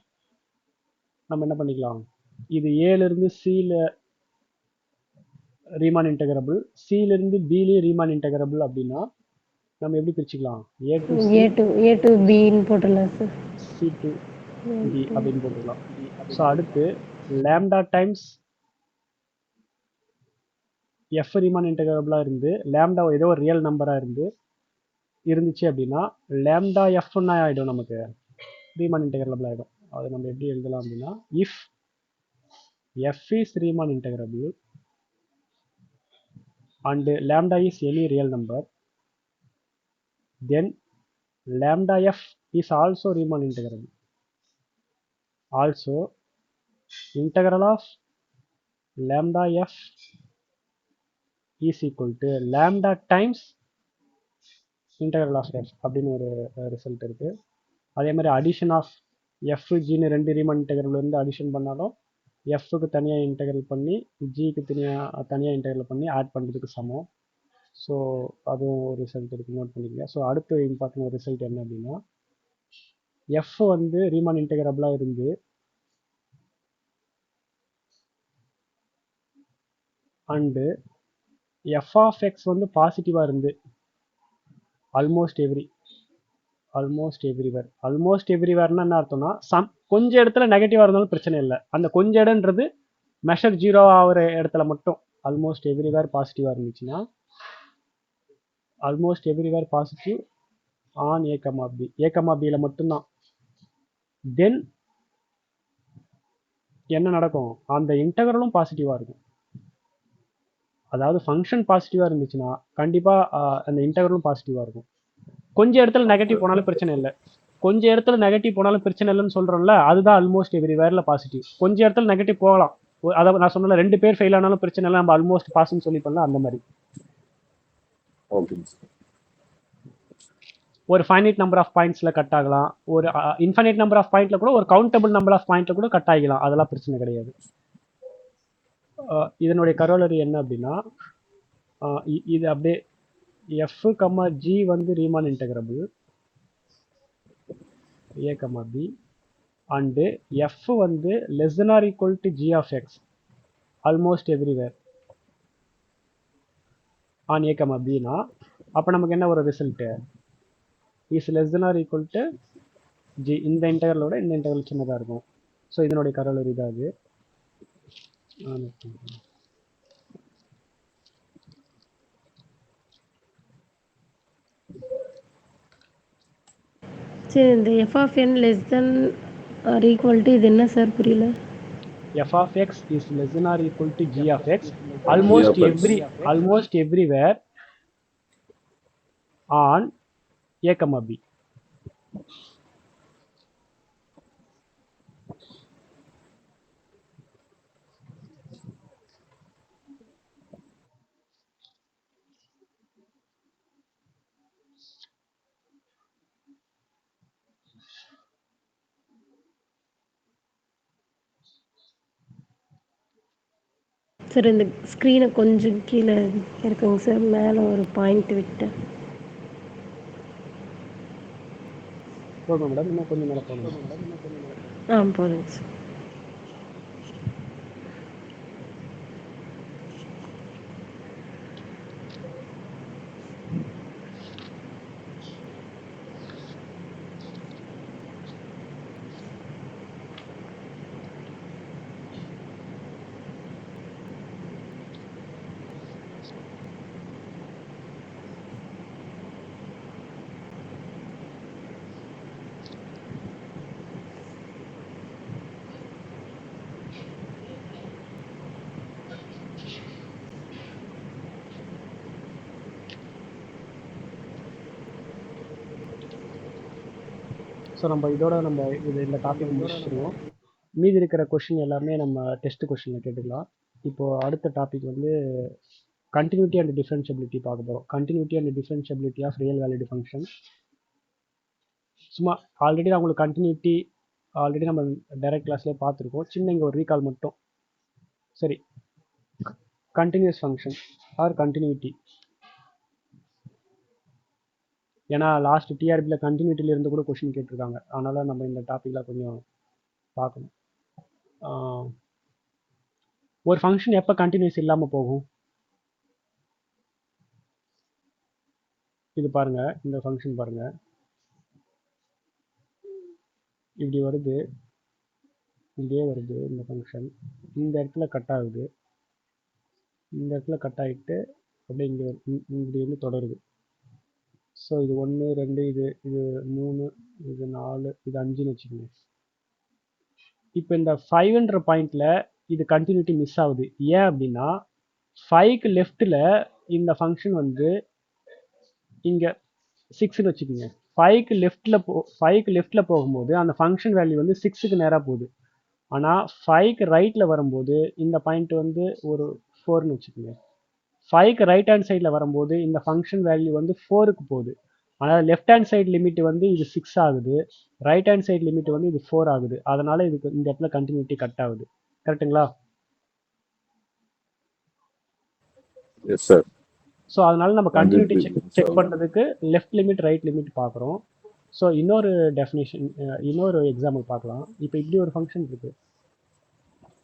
நம்ம என்ன பண்ணிக்கலாம், இது ஏலேருந்து சியில் ரீமான் இன்டெகிரபிள், சியிலிருந்து பிலையும் ரீமான் இன்டெகிரபிள் அப்படின்னா நம்ம எப்படி பிரிச்சுக்கலாம், ஏ டு பின்னு போட்டுடலாம் சார், சி டு பி அப்படின்னு போட்டுக்கலாம். ஸோ அடுத்து லேம்டா டைம்ஸ் எஃப் ரீமான் இன்டெகிரபிளாக இருந்து லேம்டா ஏதோ ஒரு ரியல் நம்பராக இருந்துச்சு அப்படின்னா லேம்டா எஃப்னா ஆகிடும், நமக்கு ரீமான் இன்டெகிரபிள் ஆகிடும். அது நம்ம எப்படி எழுதலாம் அப்படின்னா, if F is Riemann integrable and lambda is any real number, then lambda f is also Riemann integrable. Also integral of lambda f is equal to lambda times integral of f அப்படின்னு ஒரு result இருக்கு. அதே மாதிரி addition of F ஜின்னு ரெண்டு Riemann integral வந்து addition பண்ணாலும் எஃப்க்கு தனியாக integral பண்ணி ஜிக்கு தனியாக இன்டெகிரல் பண்ணி ஆட் பண்ணுறதுக்கு சமம். ஸோ அதுவும் ஒரு ரிசல்ட் இருக்குது, நோட் பண்ணிக்கங்க. ஸோ அடுத்து இம்பார்ட்டன்ட் ஒரு ரிசல்ட் என்ன அப்படின்னா, எஃப் வந்து ரீமான் இன்டெகிரபிளாக இருந்து அண்டு எஃப் ஆஃப் எக்ஸ் வந்து பாசிட்டிவாக இருந்து ஆல்மோஸ்ட் எவ்ரிவேர்னா என்ன அர்த்தம்னா, கொஞ்சம் இடத்துல நெகட்டிவாக இருந்தாலும் பிரச்சனை இல்லை, அந்த கொஞ்சம் இடம்ன்றது மெஷர் 0 ஆகிற இடத்துல மட்டும் ஆல்மோஸ்ட் எவ்ரிவேர் பாசிட்டிவாக இருந்துச்சுன்னா, almost everywhere positive on A comma பியில் மட்டும்தான், தென் என்ன நடக்கும், அந்த இன்டெகிரலும் பாசிட்டிவாக இருக்கும். அதாவது ஃபங்க்ஷன் பாசிட்டிவாக இருந்துச்சுன்னா கண்டிப்பாக அந்த இன்டெகிரலும் பாசிட்டிவாக இருக்கும். கொஞ்சம் இடத்துல நெகட்டிவ் போனாலும் பிரச்சனை இல்லை, கொஞ்சம் இடத்துல நெகட்டிவ் போனாலும் பிரச்சனை இல்லைன்னு சொல்கிறோம்ல, அதுதான் ஆல்மோஸ்ட் எவ்ரிவேரில் பாசிட்டிவ். கொஞ்சம் இடத்துல நெகட்டிவ் போகலாம், அதாவது நான் சொன்னல 2 பேர் ஃபெயில் ஆனாலும் பிரச்சனை இல்லை, நம்ம ஆல்மோஸ்ட் பாஸ்ன்னு சொல்லி பண்ணலாம். அந்த மாதிரி ஒரு ஃபைனைட் நம்பர் ஆஃப் பாயிண்ட்ஸில் கட் ஆகலாம், ஒரு இன்ஃபைனைட் நம்பர் ஆஃப் பாயிண்ட்ல கூட, ஒரு கவுண்டபிள் நம்பர் ஆஃப் பாயிண்ட்ல கூட கட் ஆகிக்கலாம், அதெல்லாம் பிரச்சனை கிடையாது. இதனுடைய கரோலரி என்ன அப்படின்னா, இது அப்படியே எஃப் கமா ஜி வந்து Riemann integrable A comma B and F வந்து less than or equal to G of X almost everywhere on A comma பினா, அப்போ நமக்கு என்ன ஒரு result, is less than or equal to G இந்த இன்டகரலோட இந்த இன்டகரல் சின்னதாக இருக்கும். ஸோ இதனுடைய கரோலரி இதாகுது. சரி, இந்த F of N less than or equal to இது என்ன சார் புரியல? f of x is less than or equal to g of x almost G of X. everywhere on a comma b. Sir இந்த ஸ்க்ரீனை கொஞ்சம் கீழே இருக்குங்க sir, மேலே ஒரு பாயிண்ட் விட்டு. போதும் மேடம், இன்னும் கொஞ்சம் மேலே போகணும். போதுங்க சார். ஸோ நம்ம இதோட இந்த டாபிக் முடிச்சிருவோம். மீதி இருக்கிற கொஷின் எல்லாமே நம்ம டெஸ்ட் கொஷினில் கேட்டுக்கலாம். இப்போது அடுத்த டாபிக் வந்து கண்டினியூட்டி அண்ட் டிஃபரன்ஷியபிலிட்டி பார்க்க போகிறோம். Continuity and differentiability of real valued function. சும்மா ஆல்ரெடி நான் உங்களுக்கு கண்டினியூட்டி ஆல்ரெடி நம்ம டைரக்ட் கிளாஸ்லேயே பார்த்துருக்கோம். சின்ன இங்கே ஒரு ரீகால் மட்டும். சரி, கண்டினியூஸ் ஃபங்க்ஷன் ஆர் கண்டினியூட்டி. ஏன்னா லாஸ்ட் டிஆர்பியில் கண்டினியூட்டியில் இருந்து கூட கொஷின் கேட்டிருக்காங்க. அதனால் நம்ம இந்த டாப்பிக்கில் கொஞ்சம் பார்க்கணும். ஒரு ஃபங்க்ஷன் எப்போ கண்டினியூஸ் இல்லாமல் போகும்? இது பாருங்கள், இந்த ஃபங்க்ஷன் பாருங்கள், இப்படி வருது, இப்படியே வருது இந்த ஃபங்க்ஷன். இந்த இடத்துல கட் ஆகுது, இந்த இடத்துல கட் ஆகிட்டு அப்படியே இங்கே இப்படி வந்து தொடருது. ஸோ இது 1 2 இது 3 இது 4 இது 5ன்னு வச்சுக்கோங்க. இப்போ இந்த 5ன்ற பாயிண்டில் இது கண்டினியூட்டி மிஸ் ஆகுது. ஏன் அப்படின்னா 5க்கு லெஃப்ட்டில் இந்த ஃபங்க்ஷன் வந்து இங்கே 6ன்னு வச்சுக்கோங்க. 5க்கு லெஃப்ட்டில் போகும்போது அந்த ஃபங்க்ஷன் வேல்யூ வந்து 6க்கு நேராக போகுது. ஆனால் 5க்கு ரைட்டில் வரும்போது இந்த பாயிண்ட் வந்து ஒரு 4ன்னு வச்சுக்கோங்க. 5க்கு ரைட் ஹேண்ட் சைடில் வரும்போது இந்த ஃபங்க்ஷன் வேல்யூ வந்து 4க்கு போகுது. ஆனால் லெஃப்ட் ஹேண்ட் சைடு லிமிட் வந்து இது 6 ஆகுது, ரைட் ஹேண்ட் சைடு லிமிட் வந்து இது 4 ஆகுது. அதனால் இதுக்கு இந்த இடத்துல கண்டினியூட்டி கட் ஆகுது. கரெக்டுங்களா? Yes sir. ஸோ அதனால நம்ம கண்டினியூட்டி செக் பண்ணுறதுக்கு லெஃப்ட் லிமிட் ரைட் லிமிட் பார்க்குறோம். ஸோ இன்னொரு டெஃபினேஷன், இன்னொரு எக்ஸாம்பிள் பார்க்கலாம். இப்போ இப்படி ஒரு ஃபங்க்ஷன் இருக்குது,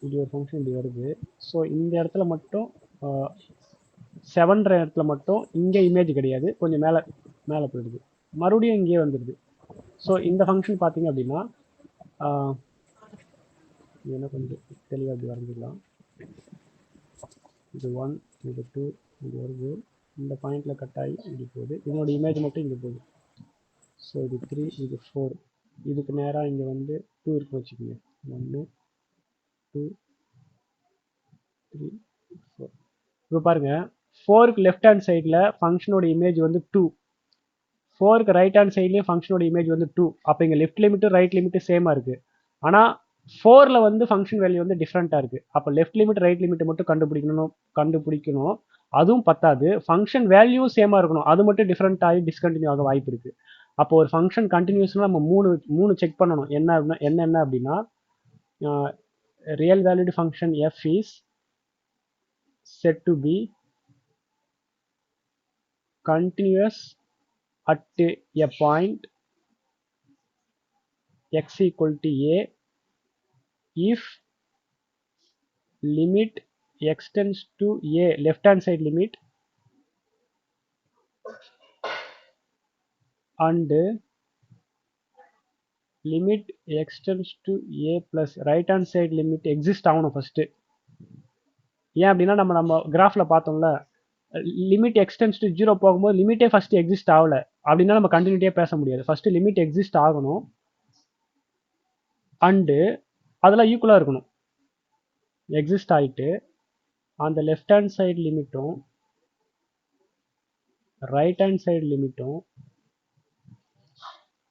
இப்படி ஒரு ஃபங்க்ஷன் இப்படி வருது. ஸோ இந்த இடத்துல மட்டும் 7ன்ற இடத்துல மட்டும் இங்கே இமேஜ் கிடையாது, கொஞ்சம் மேலே போயிடுது, மறுபடியும் இங்கேயே வந்துடுது. ஸோ இந்த ஃபங்க்ஷன் பார்த்தீங்க அப்படின்னா என்ன கொஞ்சம் தெளிவாக இப்படி வரைஞ்சிக்கலாம். இது 1 இது 2 இது வருது, இந்த பாயிண்டில் கட் ஆகி இப்படி போகுது, இதனோட இமேஜ் மட்டும் இங்கே போகுது. ஸோ இது 3 இது 4, இதுக்கு நேராக இங்கே வந்து 2 இருக்குன்னு வச்சுக்கோங்க. 1 2 3 4. இப்போ பாருங்கள், 4க்கு லெஃப்ட் ஹேண்ட் சைடில் ஃபங்க்ஷனோட இமேஜ் வந்து 2, 4க்கு ரைட் ஹேண்ட் சைட்லேயும் ஃபங்க்ஷனோட இமேஜ் வந்து 2. அப்போ இங்கே லெஃப்ட் லிமிட்டும் ரைட் லிமிட்டும் சேமாக இருக்குது. ஆனால் 4ல் வந்து ஃபங்க்ஷன் வேல்யூ வந்து டிஃப்ரெண்ட்டாக இருக்குது. அப்போ லெஃப்ட் லிமிட் ரைட் லிமிட்டை மட்டும் கண்டுபிடிக்கணும். அதுவும் பத்தாது, ஃபங்க்ஷன் வேல்யூவும் சேமாக இருக்கணும். அது மட்டும் டிஃப்ரெண்ட் ஆகி டிஸ்கண்டினியூ ஆக வாய்ப்பு இருக்குது. அப்போ ஒரு ஃபங்க்ஷன் கண்டினியூஸ்னால் நம்ம மூணு செக் பண்ணணும். என்ன அப்படின்னா real valued function f is said to be continuous at a point x equal to a if limit x tends to a, left hand side limit, and limit x tends to A plus right hand side limit exist ஆகணும் first. ஏன் அப்படின்னா நம்ம கிராஃபில் பார்த்தோம்ல, limit x tends to 0 போகும்போது லிமிட்டே first exist ஆகலை அப்படின்னா நம்ம கண்டினியூட்டியாக பேச முடியாது. ஃபஸ்ட்டு லிமிட் எக்ஸிஸ்ட் ஆகணும் அண்டு அதெல்லாம் ஈக்குவலாக இருக்கணும். எக்ஸிஸ்ட் ஆகிட்டு அந்த லெஃப்ட் ஹேண்ட் சைடு லிமிட்டும் ரைட் ஹேண்ட் சைடு லிமிட்டும்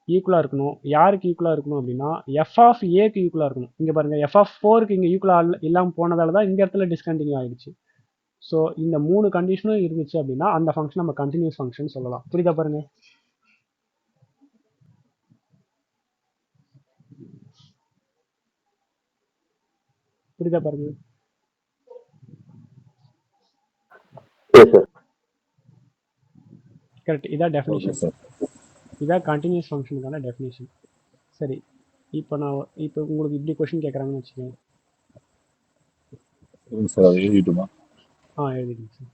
ஈக்குவலாக இருக்கணும். யாருக்கு ஈக்குவலாக இருக்கணும் அப்படின்னா எஃப் ஆஃப் ஏக்கு ஈக்குவலாக இருக்கணும். இங்கே பாருங்கள், எஃப் ஆஃப் 4க்கு இங்கே ஈக்குவலாக இல்லாமல் போனதால தான் இந்த இடத்துல டிஸ்கண்டினியூ ஆகிடுச்சு. ஸோ இந்த 3 கண்டிஷனும் இருந்துச்சு அப்படின்னா அந்த ஃபங்க்ஷன் நம்ம கண்டினியூஸ் ஃபங்க்ஷன் சொல்லலாம். புரியுதா பாருங்க? புரியுதா பாருங்க? கரெக்ட். இதான் டெஃபினிஷன். இதான் கண்டினியூஸ் ஃபங்க்ஷனுக்கான டெஃபினிஷன். சரி, இப்போ உங்களுக்கு இப்படி கொஸ்டின் கேட்குறாங்கன்னு வச்சுக்கோங்க. சார் அது எழுதிட்டுமா? எழுதிடுங்க சார்.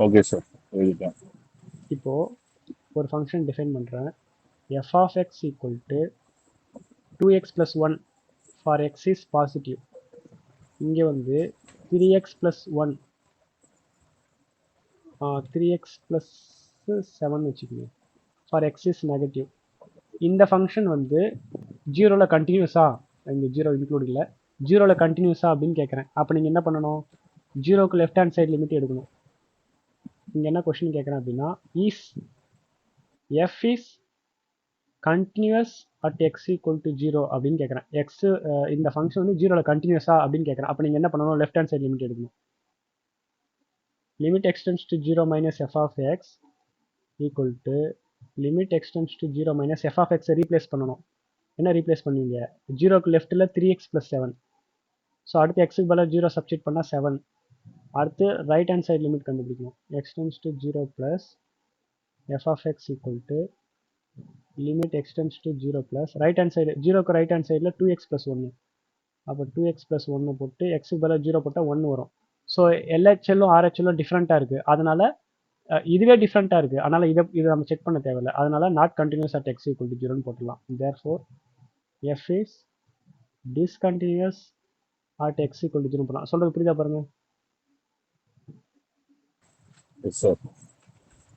ஓகே சார், எழுதிட்டேன். இப்போ ஒரு ஃபங்க்ஷன் டிஃபைன் பண்ணுறேன். F of X equal to 2x + 1 for X is positive. இங்கே வந்து 3x + 1 3x + 7 வச்சுக்கோங்க ஃபார் எக்ஸ் இஸ் நெகட்டிவ். இந்த ஃபங்க்ஷன் வந்து 0ல் கண்டினியூஸா, இங்கே 0 இன்க்ளூட் இல்லை, 0ல் கண்டினியூஸா அப்படின்னு கேட்குறேன். அப்போ நீங்கள் என்ன பண்ணணும்? 0க்கு லெஃப்ட் ஹேண்ட் சைடு லிமிட் எடுக்கணும். இங்கே என்ன கொஸ்டின் கேட்குறேன் அப்படின்னா, is f is continuous at X equal to 0 அப்படின்னு கேட்குறேன். எக்ஸ் இந்த ஃபங்க்ஷன் வந்து 0ல் கண்டினியூஸா அப்படின்னு கேட்குறேன். அப்போ நீங்கள் என்ன பண்ணணும்? லெஃப்ட் ஹேண்ட் சைடு லிமிட் எடுக்கணும். Limit x tends to 0 minus f of X equal to limit x tends to 0 minus f of எக்ஸை ரீப்ளேஸ் பண்ணணும். என்ன ரீப்ளேஸ் பண்ணுவீங்க? 0க்கு லெஃப்ட்டில் 3x + 7. ஸோ அடுத்து எக்ஸுக்கு பதிலாக 0 சப்ஸ்டிட் பண்ணால் 7. அடுத்து ரைட் ஹேண்ட் சைடு லிமிட் கண்டுபிடிக்கணும். X tends to 0 plus f of X equal to limit x tends to 0 plus right hand side 0க்கு ரைட் ஹேண்ட் சைடில் 2x + 1. அப்போ 2x + 1 போட்டு எக்ஸுக்கு பதிலாக 0 போட்டால் 1 வரும். ஸோ எல்ஹெச்எல்லும் ஆர்ஹெச்எல்லும் டிஃப்ரெண்ட்டாக இருக்குது. அதனால் இதுவே டிஃப்ரெண்ட்டாக இருக்குது. அதனால் இதை நம்ம செக் பண்ண தேவையில்லை. அதனால் not continuous at X equal to 0ன்னு போட்டுடலாம். Therefore F is discontinuous at X equal to 0 போடலாம். சொல்கிறது புரியுதா பாருங்க?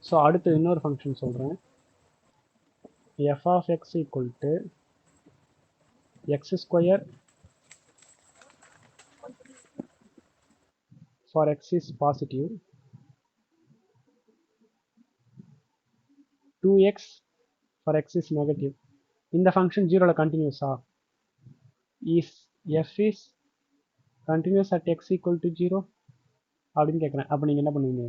ஸோ அடுத்து இன்னொரு ஃபங்க்ஷன் சொல்கிறேன். F of X equal to x² for x is positive, 2x for x is negative. இந்த ஃபங்க்ஷன் 0ல் கண்டினியூஸா? Is f is continuous at X equal to 0 அப்படின்னு கேட்குறேன். அப்போ நீங்கள் என்ன பண்ணுவீங்க?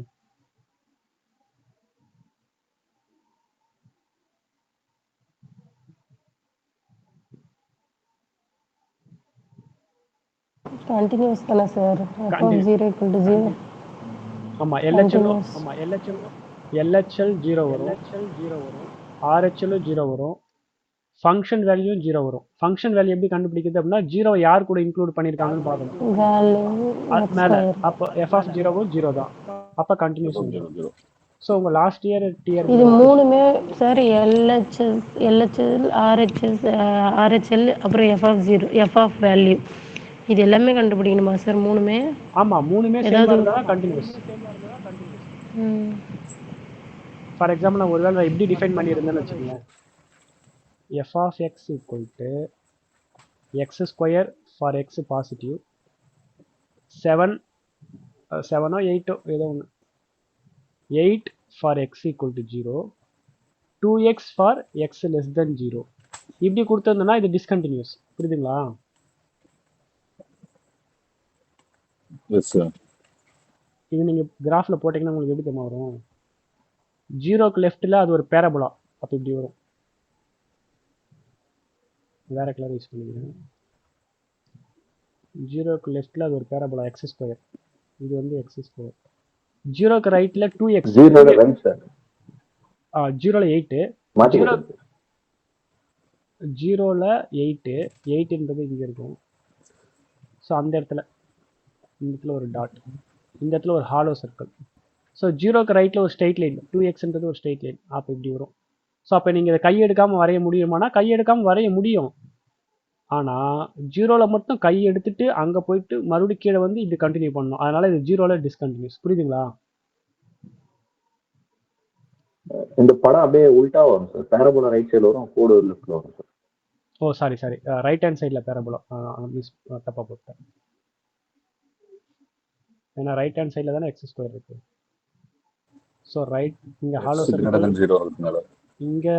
கண்டினியூஸ் தானே சார்? f(0 = 0). ஆமாம், எல்ஹெச்எல் 0 வரும், ஆர்ஹெச்எல்லும் 0 வரும், ஃபங்க்ஷன் வேல்யூ 0 வரும். ஃபங்க்ஷன் வேல்யூ எப்படி கண்டுபிடிக்கிறது அப்படின்னா 0 யார் கூட இன்க்ளூட் பண்ணியிருக்காங்கன்னு பார்க்கணும். மேலே அப்போ எஃப் ஆஃப் 0வும் 0 தான். அப்போ கண்டினியூஸ் 0. ஸோ உங்கள் லாஸ்ட் இயர் டியர் இது மூணுமே சார் எல்ஹெச்எல் ஆர்ஹெச்எல் அப்புறம் எஃப் ஆஃப் வேல்யூ இது எல்லாமே கண்டுபிடிக்கணுமா சார்? மூணுமே? ஆமாம், மூணுமே சேமாக இருந்தால் கண்டினியூஸ். ஃபார் எக்ஸாம்பிள் நான் ஒருவேளை எப்படி டிஃபைன் பண்ணியிருந்தேன்னு வச்சுக்கோங்க. F of X equal to x² for x positive, 7 8 ஏதோ ஒன்று, 8 for x equal to 0, 2x for x less than 0 இப்படி கொடுத்துருந்தோன்னா இது டிஸ்கண்டினியூஸ். புரியுதுங்களா? இது நீங்கள் கிராஃபில் போட்டிங்கன்னா உங்களுக்கு எப்படி தெரியுமா வரும்? 0க்கு லெஃப்ட்டில் அது ஒரு பேரபோலா. அப்போ இப்படி வரும். வேற கலர் யூஸ் பண்ணிக்கிறேன். 0க்கு லெஃப்ட்டில் அது ஒரு பேரபோலா x². இது வந்து x². 0க்கு ரைட்டில் 2x. 0ல 8, மாற்றி ஜீரோ கொடுத்துருக்கு. 0ல 8 8ன்றது இங்கே இருக்கும். ஸோ அந்த இடத்துல இந்த இடத்துல ஒரு டாட், இந்த இடத்துல ஒரு ஹாலோ சர்க்கிள். ஸோ 0க்கு ரைட்டில் ஒரு ஸ்ட்ரெயிட் லைன், 2xன்றது ஒரு ஸ்ட்ரெயிட் லைன். அப்போ இப்படி வரும். ஸோ அப்போ நீங்கள் இதை கையெடுக்காமல் வரைய முடியுமானா கையெடுக்காமல் வரைய முடியும். ஆனால் 0ல மட்டும் கை எடுத்துட்டு அங்கே போயிட்டு மறுபடியும் கீழே வந்து இப்படி கண்டினியூ பண்ணணும். அதனால இது 0ல டிஸ்கண்டினியூஸ். புரியுதுங்களா? இந்த படம் அப்படியே உல்டா வரும் சார். பேரபோலா ரைட் சைடில் வரும், கோடு லெஃப்ட்ல வரும் சார். ஓ சாரி ரைட் ஹேண்ட் சைடில் பேரபோலா மிஸ் தப்பாக போட்டேன். ஏன்னா ரைட் ஹேண்ட் சைடில் தானே எக்ஸ் ஸ்கொயர் இருக்கு. ஸோ ரைட் இங்கே ஹாலோ சர்க்கிள், 0 இருக்குனால இங்கே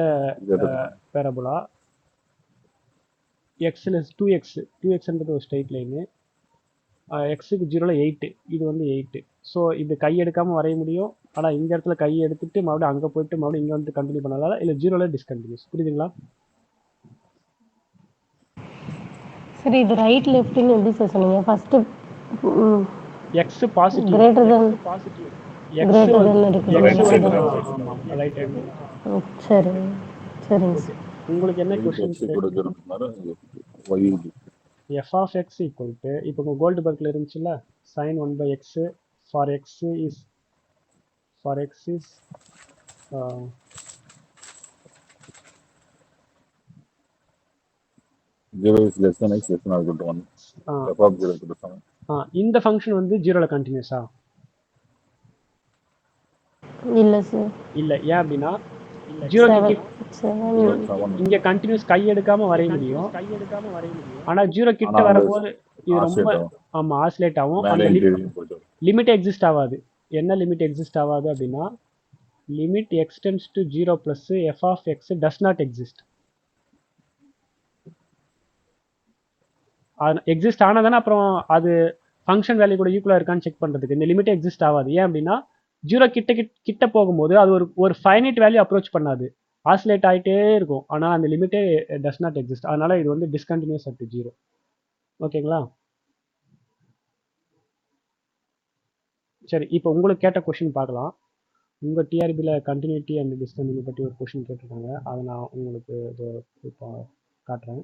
பேரபோலா, எக்ஸில் 2xன்றது ஒரு ஸ்ட்ரெயிட் லைனு, எக்ஸுக்கு 0ல 8, இது வந்து 8. ஸோ இது கை எடுக்காமல் வரைய முடியும். ஆனால் இந்த இடத்துல கை எடுத்துட்டு மறுபடியும் அங்கே போயிட்டு மறுபடியும் இங்கே வந்து கண்டினியூ பண்ணதால இல்லை 0ல டிஸ்கண்டினியூஸ். புரியுதுங்களா? சரி, இது ரைட் லெஃப்ட்னு எப்படி சார் சொன்னீங்க? First X positive, greater than positive greater than இருக்கு. Right hand. சரி சரிங்க சார். உங்களுக்கு என்ன question? F of X equal to, இப்போ உங்கள் கோல்டுபர்க்கில் இருந்துச்சுல்ல, sin 1/x for X is இந்த ஃபங்க்ஷன் வந்து 0ல கண்டினியூஸா? இல்லை சார். இல்லை. ஏன் அப்படின்னா 0 இங்கே கண்டினியூஸ் கை எடுக்காமல் வரைய முடியும். ஆனால் 0 கிட்ட வரும்போது இது ரொம்ப ஆசிலேட் ஆகும். அந்த லிமிட் எக்ஸிஸ்ட் ஆகாது. என்ன லிமிட் எக்ஸிஸ்ட் ஆகாது அப்படின்னா limit x tends to 0 plus f of x does not exist. Exist ஆனால் தானே அப்புறம் அது ஃபங்க்ஷன் வேல்யூ கூட ஈக்குவலாக இருக்கான்னு செக் பண்ணுறதுக்கு. இந்த லிமிட்டே எக்ஸிஸ்ட் ஆகாது. ஏன் அப்படின்னா 0 கிட்ட போகும்போது அது ஒரு ஃபைனைட் வேல்யூ அப்ரோச் பண்ணாது, ஆசிலேட் ஆகிட்டே இருக்கும். ஆனால் அந்த லிமிட்டே டஸ் நாட் எக்ஸிஸ்ட். அதனால இது வந்து டிஸ்கண்டினியூஸ் அட் 0. ஓகேங்களா? சரி, இப்போ உங்களுக்கு கேட்ட கொஷின் பார்க்கலாம். உங்கள் டிஆர்பியில் கண்டினியூட்டி அண்ட் டிஸ்கண்டினியூ பற்றி ஒரு கொஷின் கேட்டிருக்காங்க. அதை நான் உங்களுக்கு இப்போ காட்டுறேன்.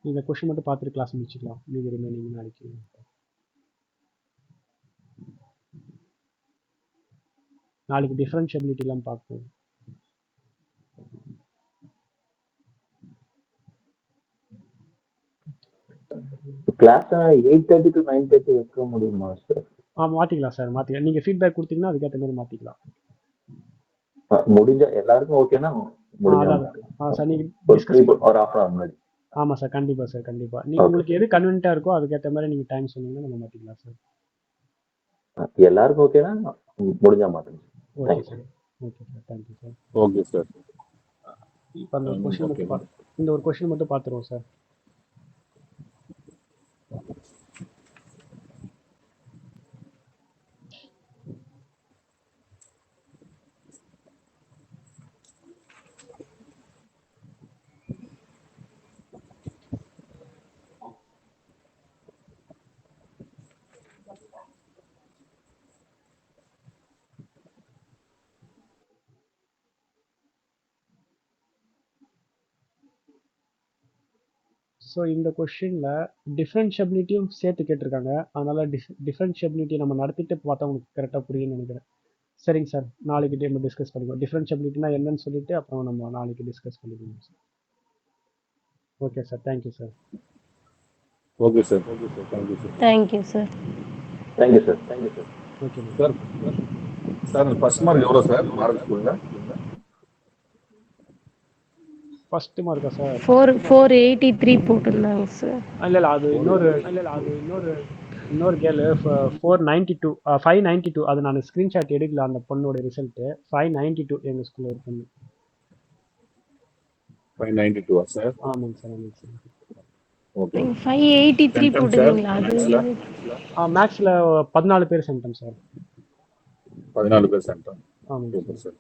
இந்த கொஷின் மட்டும் பார்த்துட்டு கிளாஸ் முடிச்சுக்கலாம். மீதி ரிமைனிங் நாளைக்கு. நாளைக்கு டிஃபரன்ஷியபிலிட்டிலாம் பார்ப்போம். கிளாஸ் 8:30 to 9:30 வைக்க முடியுமா சார்? மாற்றிக்கலாம் சார், மாற்றிக்கலாம். நீங்கள் ஃபீட்பேக் கொடுத்தீங்கன்னா அதுக்கேற்ற மாதிரி மாற்றிக்கலாம். முடிஞ்ச எல்லாருக்கும் ஓகேனா சார் நீங்கள் ஒரு half an hour முன்னாடி. ஆமாம் சார், கண்டிப்பாக சார், கண்டிப்பாக. நீங்கள் உங்களுக்கு எது கன்வீனியன்ட்டாக இருக்கோ அதுக்கேற்ற மாதிரி நீங்கள் டைம் சொன்னீங்கன்னா நம்ம மாற்றிக்கலாம் சார். எல்லாருக்கும் ஓகேனா முடிஞ்சா மாற்றுங்க. Okay sir, okay sir, thank you sir. Okay sir. இப்போ அந்த கொஷின் இந்த ஒரு கொஷின் மட்டும் பார்த்துருவோம் சார். ஸோ இந்த கொஷினில் டிஃப்ரென்ஷியபிலிட்டியும் சேர்த்து கேட்டிருக்காங்க. அதனால் டிஃப்ரென்ஷியபிலிட்டி நம்ம நடத்திட்டு பார்த்தா உங்களுக்கு கரெக்டாக புரியும்னு நினைக்கிறேன். சரிங்க சார், நாளைக்கு நம்ம டிஸ்கஸ் பண்ணிக்குவோம். டிஃப்ரென்ஷியபிலிட்டினா என்னன்னு சொல்லிட்டு அப்புறம் நம்ம நாளைக்கு டிஸ்கஸ் பண்ணிக்குவோம் sir. Okay sir, thank you sir. Okay sir, okay sir, thank you sir. Thank you sir. Thank you sir, thank you sir. Okay sir. Sir first mark எவ்வளோ சார் மார்க் ஸ்கூலில்? ஃபர்ஸ்ட் மார்க்கா சார்? 483 போட்டிருந்தாங்க சார். இல்லை அது இன்னொரு கேளு 492 592. அது நான் ஸ்க்ரீன்ஷாட் எடுக்கல அந்த பொண்ணோட ரிசல்ட்டு. 592 எங்கள் ஸ்கூலில் ஒரு பொண்ணு. 592 சார்? ஆமாங்க சார், ஆமாங்க சார். ஓகே. 583 போட்டுருந்தீங்களா? அது மேக்ஸில் 14 பேர் சென்டம் சார். 14 பேர் சென்டம். ஆமாங்க சார்.